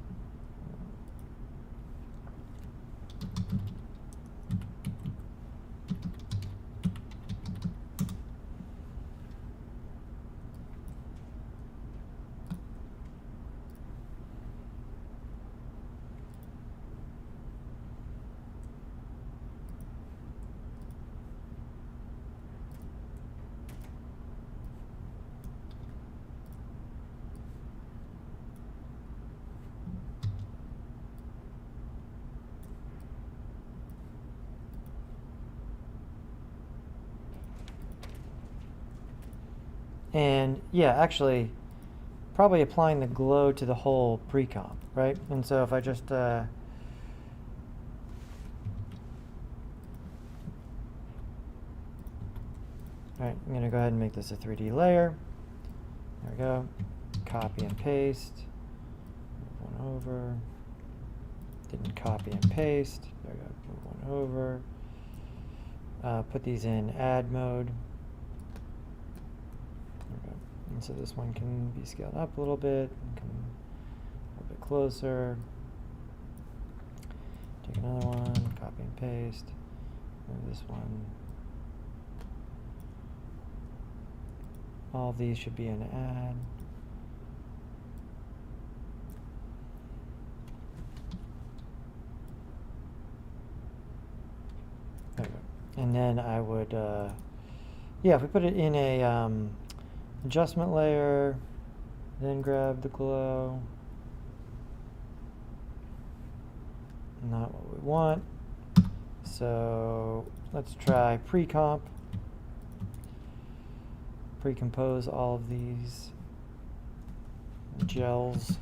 And yeah, actually, probably applying the glow to the whole pre-comp, right? And so if I just all right, I'm gonna go ahead and make this a 3D layer. There we go. Copy and paste. Move one over. Didn't copy and paste. There we go. Move one over. Put these in add mode. And so this one can be scaled up a little bit, come a little bit closer. Take another one, copy and paste. Move this one. All of these should be an add. There we go. And then I would, yeah, if we put it in a adjustment layer, then grab the glow. Not what we want. So let's try pre-comp. Pre-compose all of these gels,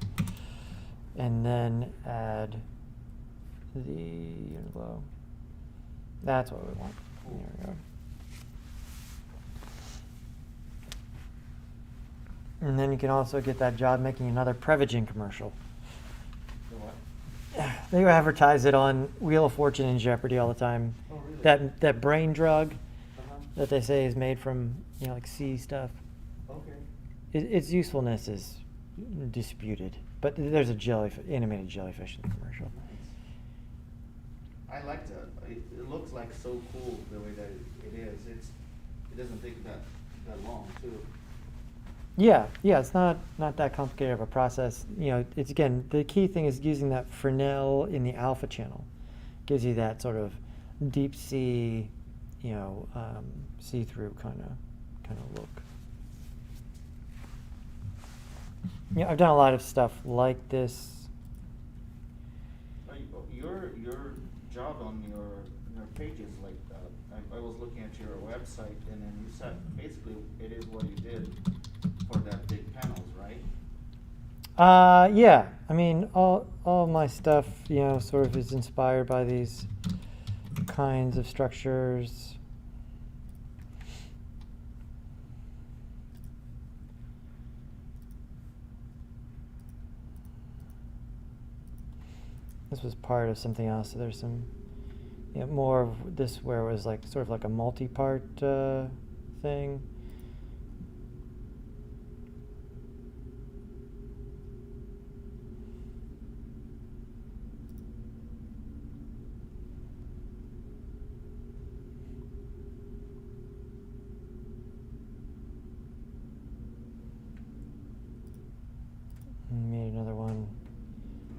and then add the glow. That's what we want. There we go. And then you can also get that job making another Prevagen commercial. The what? They advertise it on Wheel of Fortune and Jeopardy all the time. Oh, really? That brain drug Uh-huh. that they say is made from, like sea stuff. Okay. Its usefulness is disputed, but there's a animated jellyfish in the commercial. Nice. I like that. It looks like so cool the way that it is. It doesn't take that that long too. Yeah, yeah, it's not that complicated of a process. You know, it's again, the key thing is using that Fresnel in the alpha channel. Gives you that sort of deep sea, you know, see-through kind of look. Yeah, I've done a lot of stuff like this. Your job on your page is like, I was looking at your website, and then you said basically it is what you did for that big panels, right? Yeah, I mean, all my stuff, you know, sort of is inspired by these kinds of structures. This was part of something else. So there's some, you know, more of this where it was like sort of like a multi-part thing. Made another one.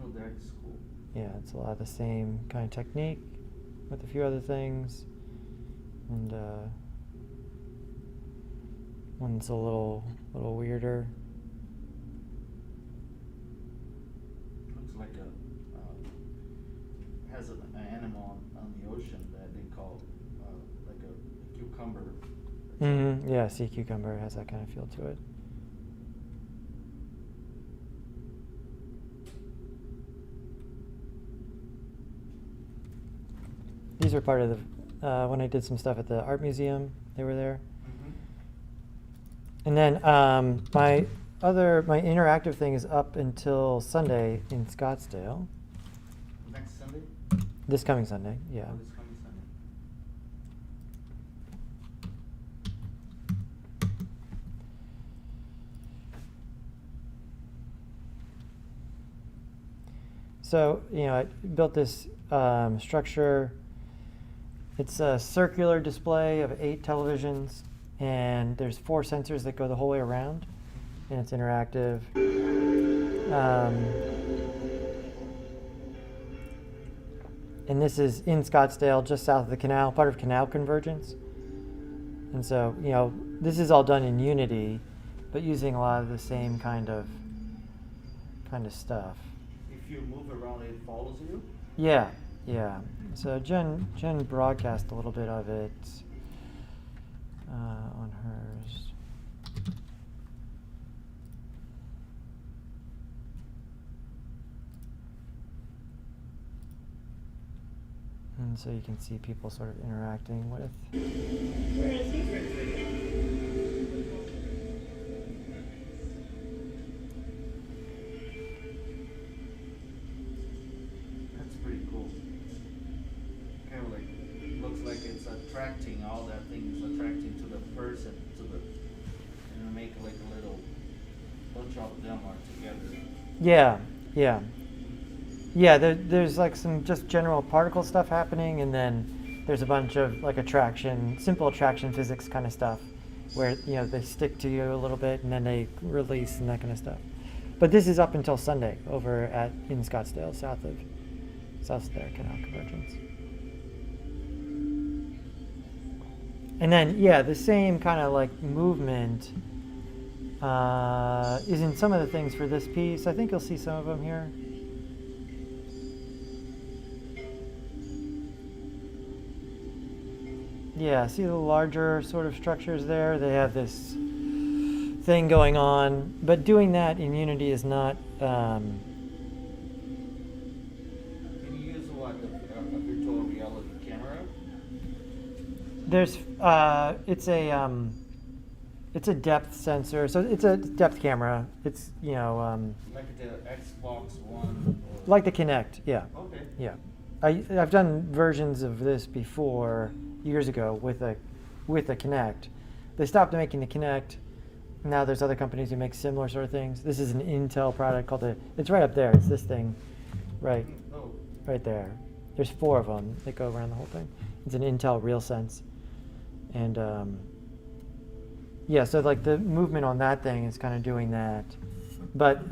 Oh, that's cool. Yeah, it's a lot of the same kind of technique with a few other things. And one's a little weirder. Looks like has an animal on the ocean that they call like a cucumber. Mm-hmm. Yeah, sea cucumber has that kind of feel to it. These are part of the, when I did some stuff at the art museum, they were there. Mm-hmm. And then my interactive thing is up until Sunday in Scottsdale. Next Sunday? This coming Sunday, yeah. Oh, this coming Sunday. So, you know, I built this structure. It's a circular display of 8 televisions, and there's 4 sensors that go the whole way around, and it's interactive. And this is in Scottsdale, just south of the canal, part of Canal Convergence. And so, you know, this is all done in Unity, but using a lot of the same kind of stuff. If you move around, it follows you? Yeah, yeah. So Jen broadcast a little bit of it on hers. And so you can see people sort of interacting with. That's pretty cool. Kind of like, looks like it's attracting, all that thing is attracting to the person, and make like a little bunch of them are together. Yeah, yeah. Yeah, there's like some just general particle stuff happening, and then there's a bunch of like simple attraction physics kind of stuff, where, you know, they stick to you a little bit and then they release and that kind of stuff. But this is up until Sunday over in Scottsdale, south of there, Canal Convergence. And then, yeah, the same kind of like movement is in some of the things for this piece. I think you'll see some of them here. Yeah, see the larger sort of structures there? They have this thing going on, but doing that in Unity is not. Can you use what, a virtual reality camera? There's it's a depth sensor, so it's a depth camera. It's, you know, Like the Xbox One? Or like the Kinect, yeah. Okay. Yeah, I've done versions of this before years ago with a Kinect. They stopped making the Kinect. Now there's other companies who make similar sort of things. This is an Intel product called it's right up there. It's this thing, right there. There's 4 of them that go around the whole thing. It's an Intel RealSense, and Yeah, so like the movement on that thing is kind of doing that. But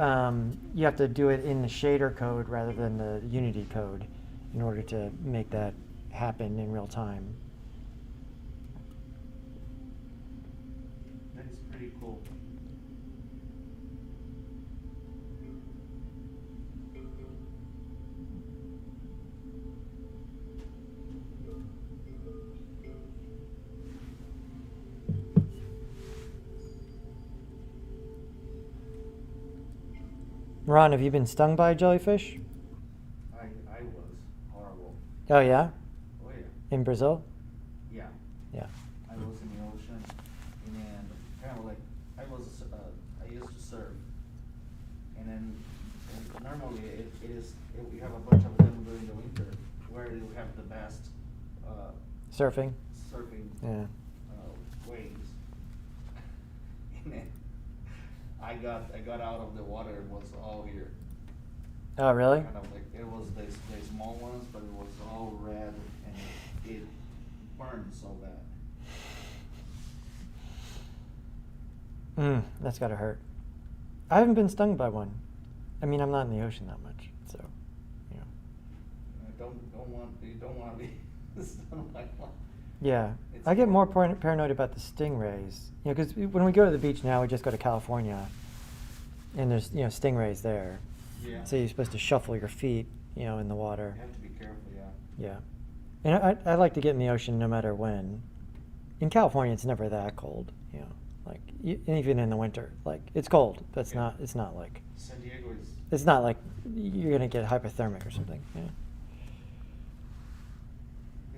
you have to do it in the shader code rather than the Unity code in order to make that happen in real time. That is pretty cool. Ron, have you been stung by a jellyfish? I was horrible. Oh, yeah? Oh yeah. In Brazil? Yeah. Yeah. I was in the ocean, and kind of like I used to surf, and then normally we have a bunch of them during the winter where you have the best Surfing? surfing Yeah. waves, and then I got out of the water and was all here. Oh, really? Kind of like it was the small ones, but it was all red and it burned so bad. That's gotta hurt. I haven't been stung by one. I mean, I'm not in the ocean that much, so, you know. You don't want to be stung by one. Yeah, It's I get more horrible. paranoid about the stingrays. You know, because when we go to the beach now, we just go to California, and there's stingrays there. Yeah. So you're supposed to shuffle your feet, in the water. You have to be careful, yeah. Yeah, and I like to get in the ocean no matter when. In California, it's never that cold. Like even in the winter, like it's cold. But it's Yeah. not. It's not like. San Diego is. It's not like you're gonna get hypothermic or something. Yeah.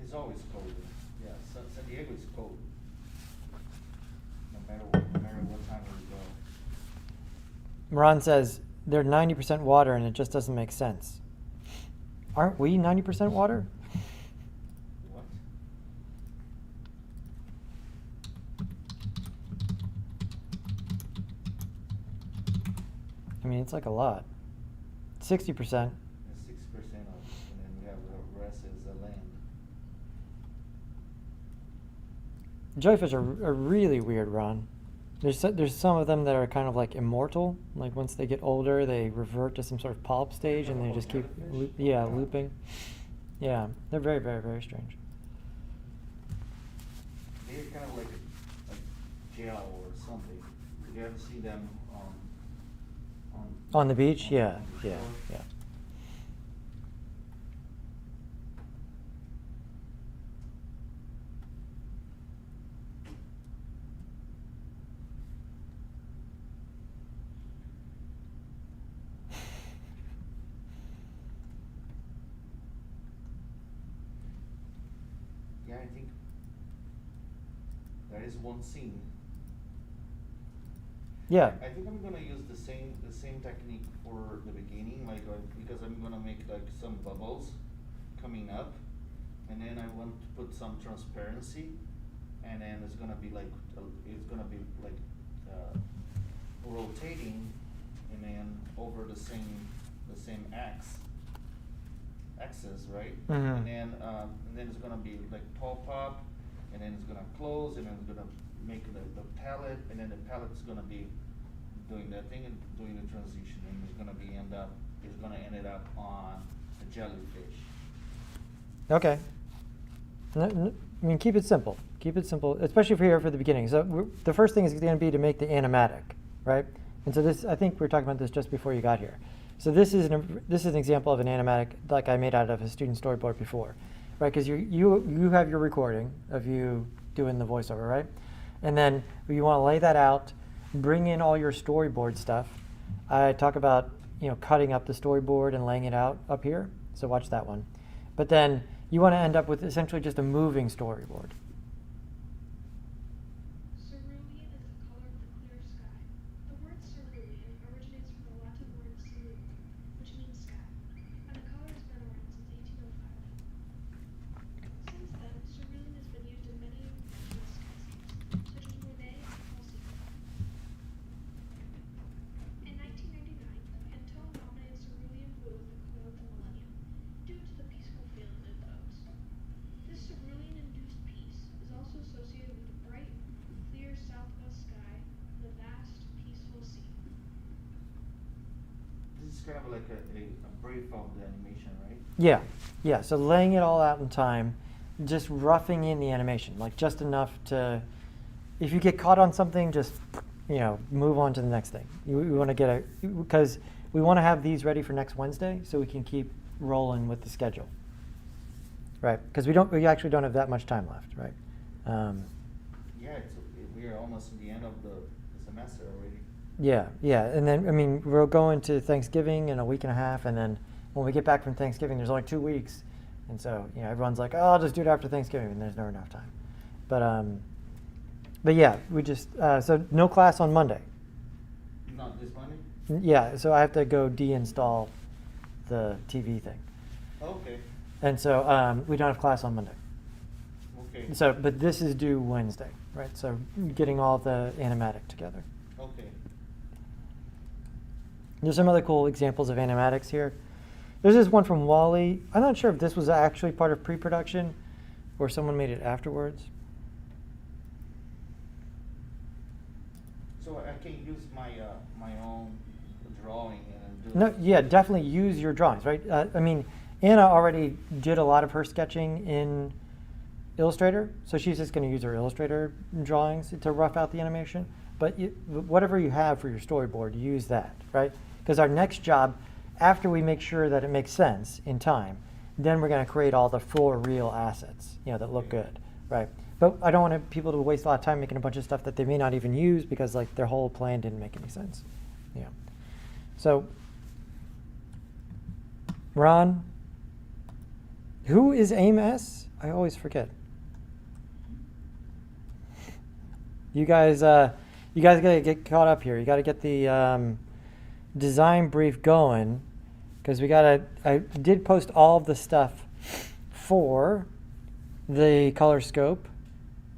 It's always cold. Yeah, San Diego is cold. No matter what time we go. Moran says they're 90% water and it just doesn't make sense. Aren't we 90% water? What? I mean, it's like a lot. 60%. And 6% of, and then we have the rest is the land. Jellyfish are really weird, Ron. There's some of them that are kind of like immortal. Like once they get older, they revert to some sort of polyp stage and they just keep looping. Yeah, they're very, very, very strange. They're kind of like gel or something. You ever see them On the beach? on Yeah, the yeah, shore? yeah. Yeah, I think there is one scene. Yeah. I think I'm gonna use the same technique for the beginning, because I'm gonna make like some bubbles coming up, and then I want to put some transparency, and then it's gonna be like rotating, and then over the same axis, right? Mhm. And then it's gonna be like pop, and then it's gonna close, and then it's gonna make the palette, and then the palette's gonna be doing that thing and doing the transition, and it's gonna end up on the jellyfish. Okay. I mean, keep it simple. Keep it simple, especially for here for the beginning. So the first thing is going to be to make the animatic, right? And so this, I think we were talking about this just before you got here. So this is an example of an animatic like I made out of a student storyboard before, right? Because you have your recording of you doing the voiceover, right? And then you want to lay that out, bring in all your storyboard stuff. I talk about cutting up the storyboard and laying it out up here. So watch that one. But then you want to end up with essentially just a moving storyboard. Cerulean is the color of the clear sky. The word cerulean originates from the Latin word cerule, which means sky, and the color has been around since 1805. Since then, cerulean has been used in many impressionist skyscapes, such as Monet and Paul Cézanne. In 1999, Pantone nominated cerulean blue as the color of the millennium, due to the peaceful feeling it evokes. This cerulean-induced piece kind of like a brief of the animation, right? Yeah, yeah. So laying it all out in time, just roughing in the animation, like just enough to, if you get caught on something, just move on to the next thing. We want to get because we want to have these ready for next Wednesday, so we can keep rolling with the schedule. Right, because we actually don't have that much time left, right? Yeah, we are almost at the end of the semester already. Yeah, and then we'll go into Thanksgiving in a week and a half, and then when we get back from Thanksgiving, there's only 2 weeks, and so everyone's like, oh, I'll just do it after Thanksgiving, and there's never enough time. But yeah, we just so no class on Monday. Not this Monday? Yeah, so I have to go deinstall the TV thing. Okay. And so we don't have class on Monday. Okay. So, but this is due Wednesday, right? So getting all the animatic together. Okay. There's some other cool examples of animatics here. There's this one from Wally. I'm not sure if this was actually part of pre-production or someone made it afterwards. So I can use my my own drawing and do. No, yeah, definitely use your drawings, right? Anna already did a lot of her sketching in Illustrator, so she's just going to use her Illustrator drawings to rough out the animation. But whatever you have for your storyboard, use that, right? Because our next job, after we make sure that it makes sense in time, then we're going to create all the full real assets, that look good, right? But I don't want people to waste a lot of time making a bunch of stuff that they may not even use because their whole plan didn't make any sense. Yeah. So, Ron, who is AIM-S? I always forget. You guys gotta get caught up here. You gotta get the design brief going, because I did post all of the stuff for the color scope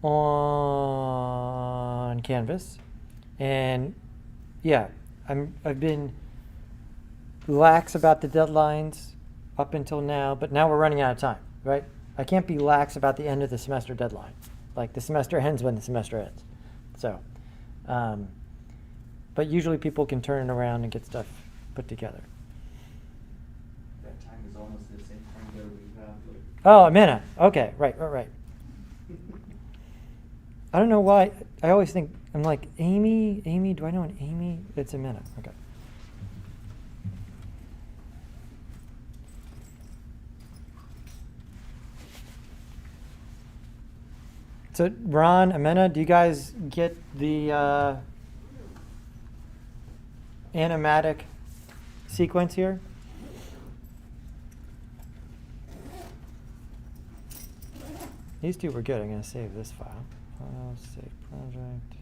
on Canvas, and yeah, I've been lax about the deadlines up until now, but now we're running out of time, right? I can't be lax about the end of the semester deadline. Like, the semester ends when the semester ends. So, but usually people can turn it around and get stuff put together. That time is almost the same time that we have. Oh, a minute. Okay, right. I don't know why. I always think, I'm like, Amy, do I know an Amy? It's a minute. Okay. So, Ron, Amena, do you guys get the animatic sequence here? These two were good. I'm going to save this file. File, save project.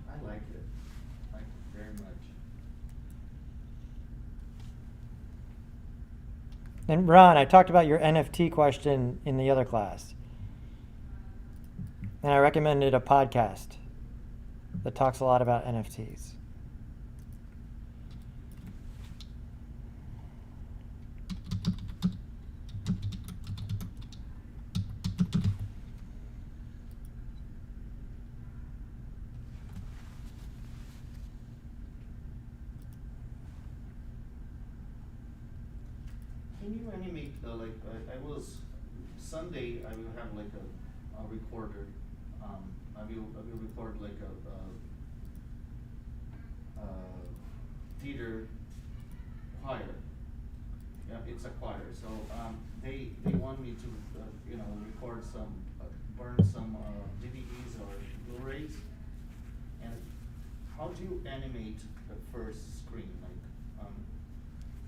I like it. I like it very much. And Ron, I talked about your NFT question in the other class. And I recommended a podcast that talks a lot about NFTs. Can you animate I was Sunday I will have like a recorder. I will record like a theater choir. Yeah, it's a choir. So they want me to record some burn some DVDs or Blu-rays. And how do you animate the first screen?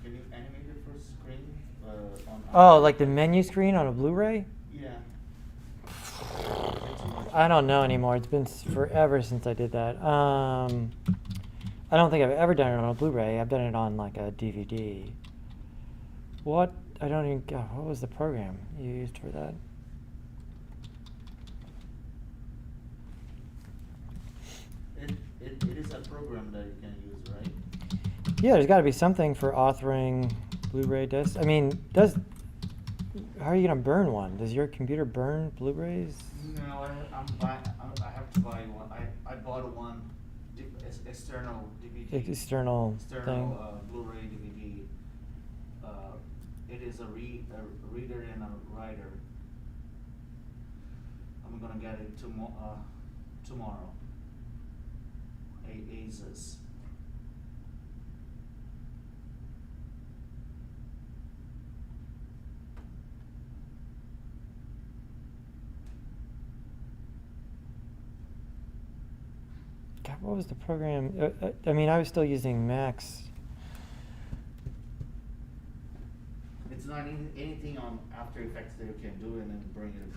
Can you animate the first screen on? Oh, like the menu screen on a Blu-ray? Yeah. I don't know anymore. It's been forever since I did that. I don't think I've ever done it on a Blu-ray. I've done it on like a DVD. What? I don't even. God, what was the program you used for that? It is a program that you can use, right? Yeah, there's got to be something for authoring Blu-ray discs. How are you gonna burn one? Does your computer burn Blu-rays? No, I have to buy one. I bought one. external DVD. External thing. Blu-ray DVD. It is a reader and a writer. I'm gonna get it tomorrow. AZs. God, what was the program? I mean, I was still using Max. It's not anything on After Effects that you can do and then bring it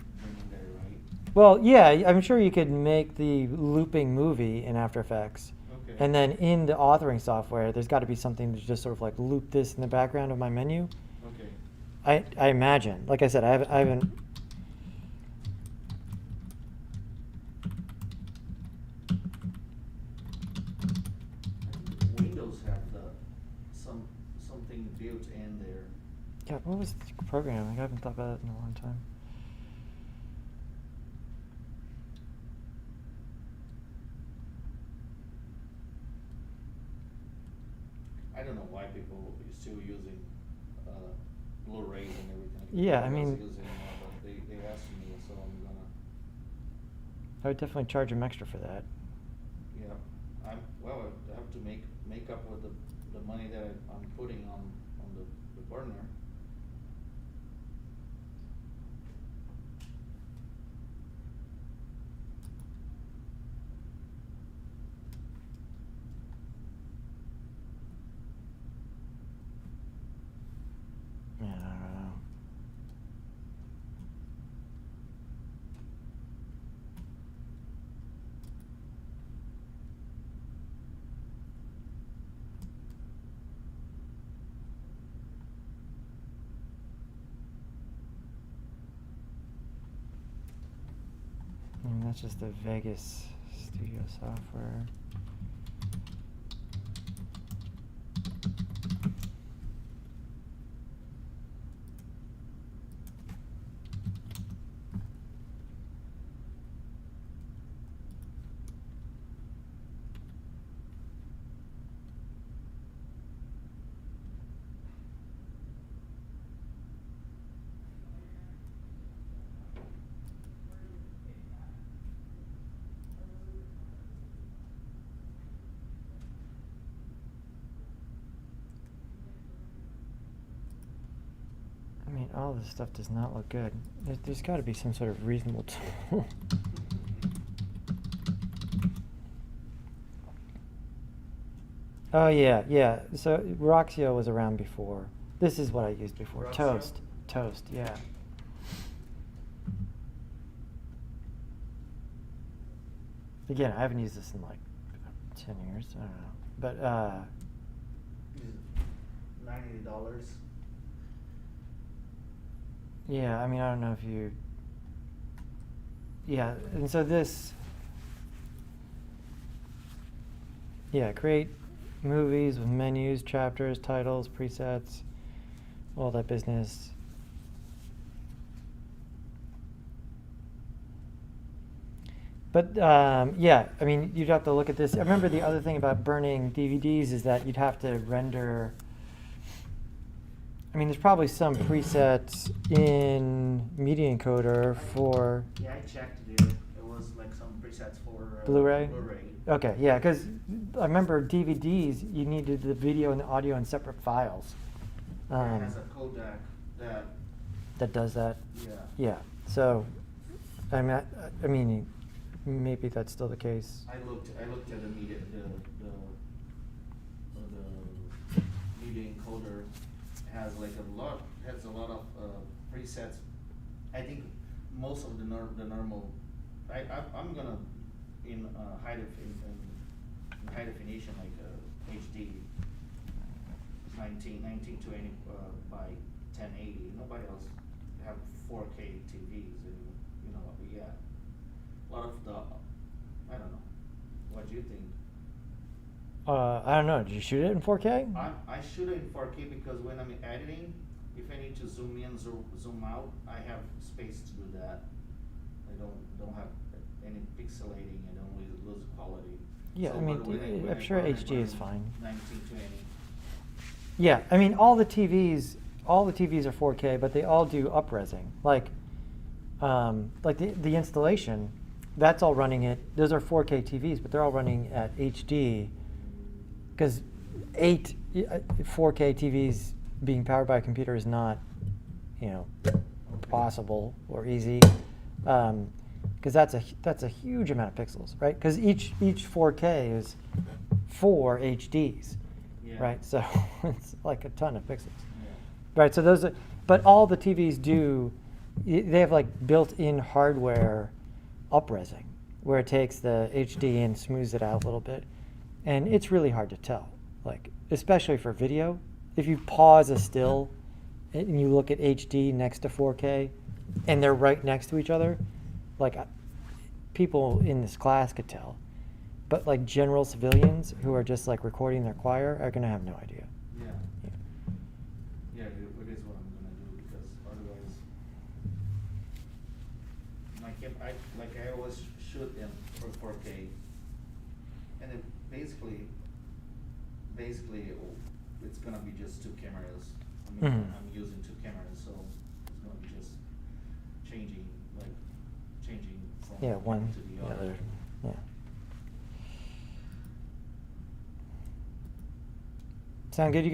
there, right? Well, yeah, I'm sure you could make the looping movie in After Effects. Okay. And then in the authoring software, there's got to be something to just sort of like loop this in the background of my menu. Okay. I imagine. Like I said, I haven't. Windows have something built in there. Yeah, what was the program? I haven't thought about it in a long time. I don't know why people are still using Blu-rays and everything. Yeah, I was mean- using, but they asked me, so I'm gonna. I would definitely charge them extra for that. Yeah, I have to make up with the money that I'm putting on the burner. Yeah, I don't know. I mean, that's just the Vegas studio software. I mean, all this stuff does not look good. There's got to be some sort of reasonable tool. Oh yeah, yeah. So Roxio was around before. This is what I used before. Roxio? Toast, yeah. Again, I haven't used this in like 10 years. I don't know. But $90. yeah, I mean, I don't know if you. Yeah, and so this. Yeah, create movies with menus, chapters, titles, presets, all that business. But yeah, I mean, you'd have to look at this. I remember the other thing about burning DVDs is that you'd have to render. I mean, there's probably some presets in Media Encoder for Yeah, I checked it. It was like some presets for Blu-ray. Blu-ray. Okay, yeah, because I remember DVDs, you needed the video and the audio in separate files. It has a codec that. That does that. Yeah. Yeah. So, I mean, maybe that's still the case. I looked at the media encoder. Has a lot of presets. I think most of the normal. I'm gonna in high definition like HD 1920 by 1080. Nobody else have 4K TVs, and you know, yeah. A lot of the, I don't know. What do you think? I don't know. Did you shoot it in 4K? I shoot it in 4K because when I'm editing, if I need to zoom in, zoom out, I have space to do that. I don't have any pixelating. I don't lose quality. Yeah, So, I mean, but when I'm I sure run HD is fine. 1920. Yeah, I mean, all the TVs are 4K, but they all do upresing. Like the installation, that's all running at, those are 4K TVs, but they're all running at HD, because 4K TVs being powered by a computer is not, possible or easy, because that's a huge amount of pixels, right? Because each 4K is 4 HDs. Yeah. Right, so it's like a ton of pixels. Yeah. Right, so those are, but all the TVs do, they have like built-in hardware upresing, where it takes the HD and smooths it out a little bit. And it's really hard to tell, like, especially for video. If you pause a still and you look at HD next to 4K, and they're right next to each other, like, people in this class could tell. But like general civilians who are just like recording their choir are gonna have no idea. Yeah. Yeah, it is what I'm gonna do, because otherwise, I always shoot in for 4K, and it basically it's gonna be just 2 cameras. I mean, Mhm. I'm using 2 cameras, so it's gonna be just changing from Yeah, one one, to the the other. other. Yeah. Sound good? You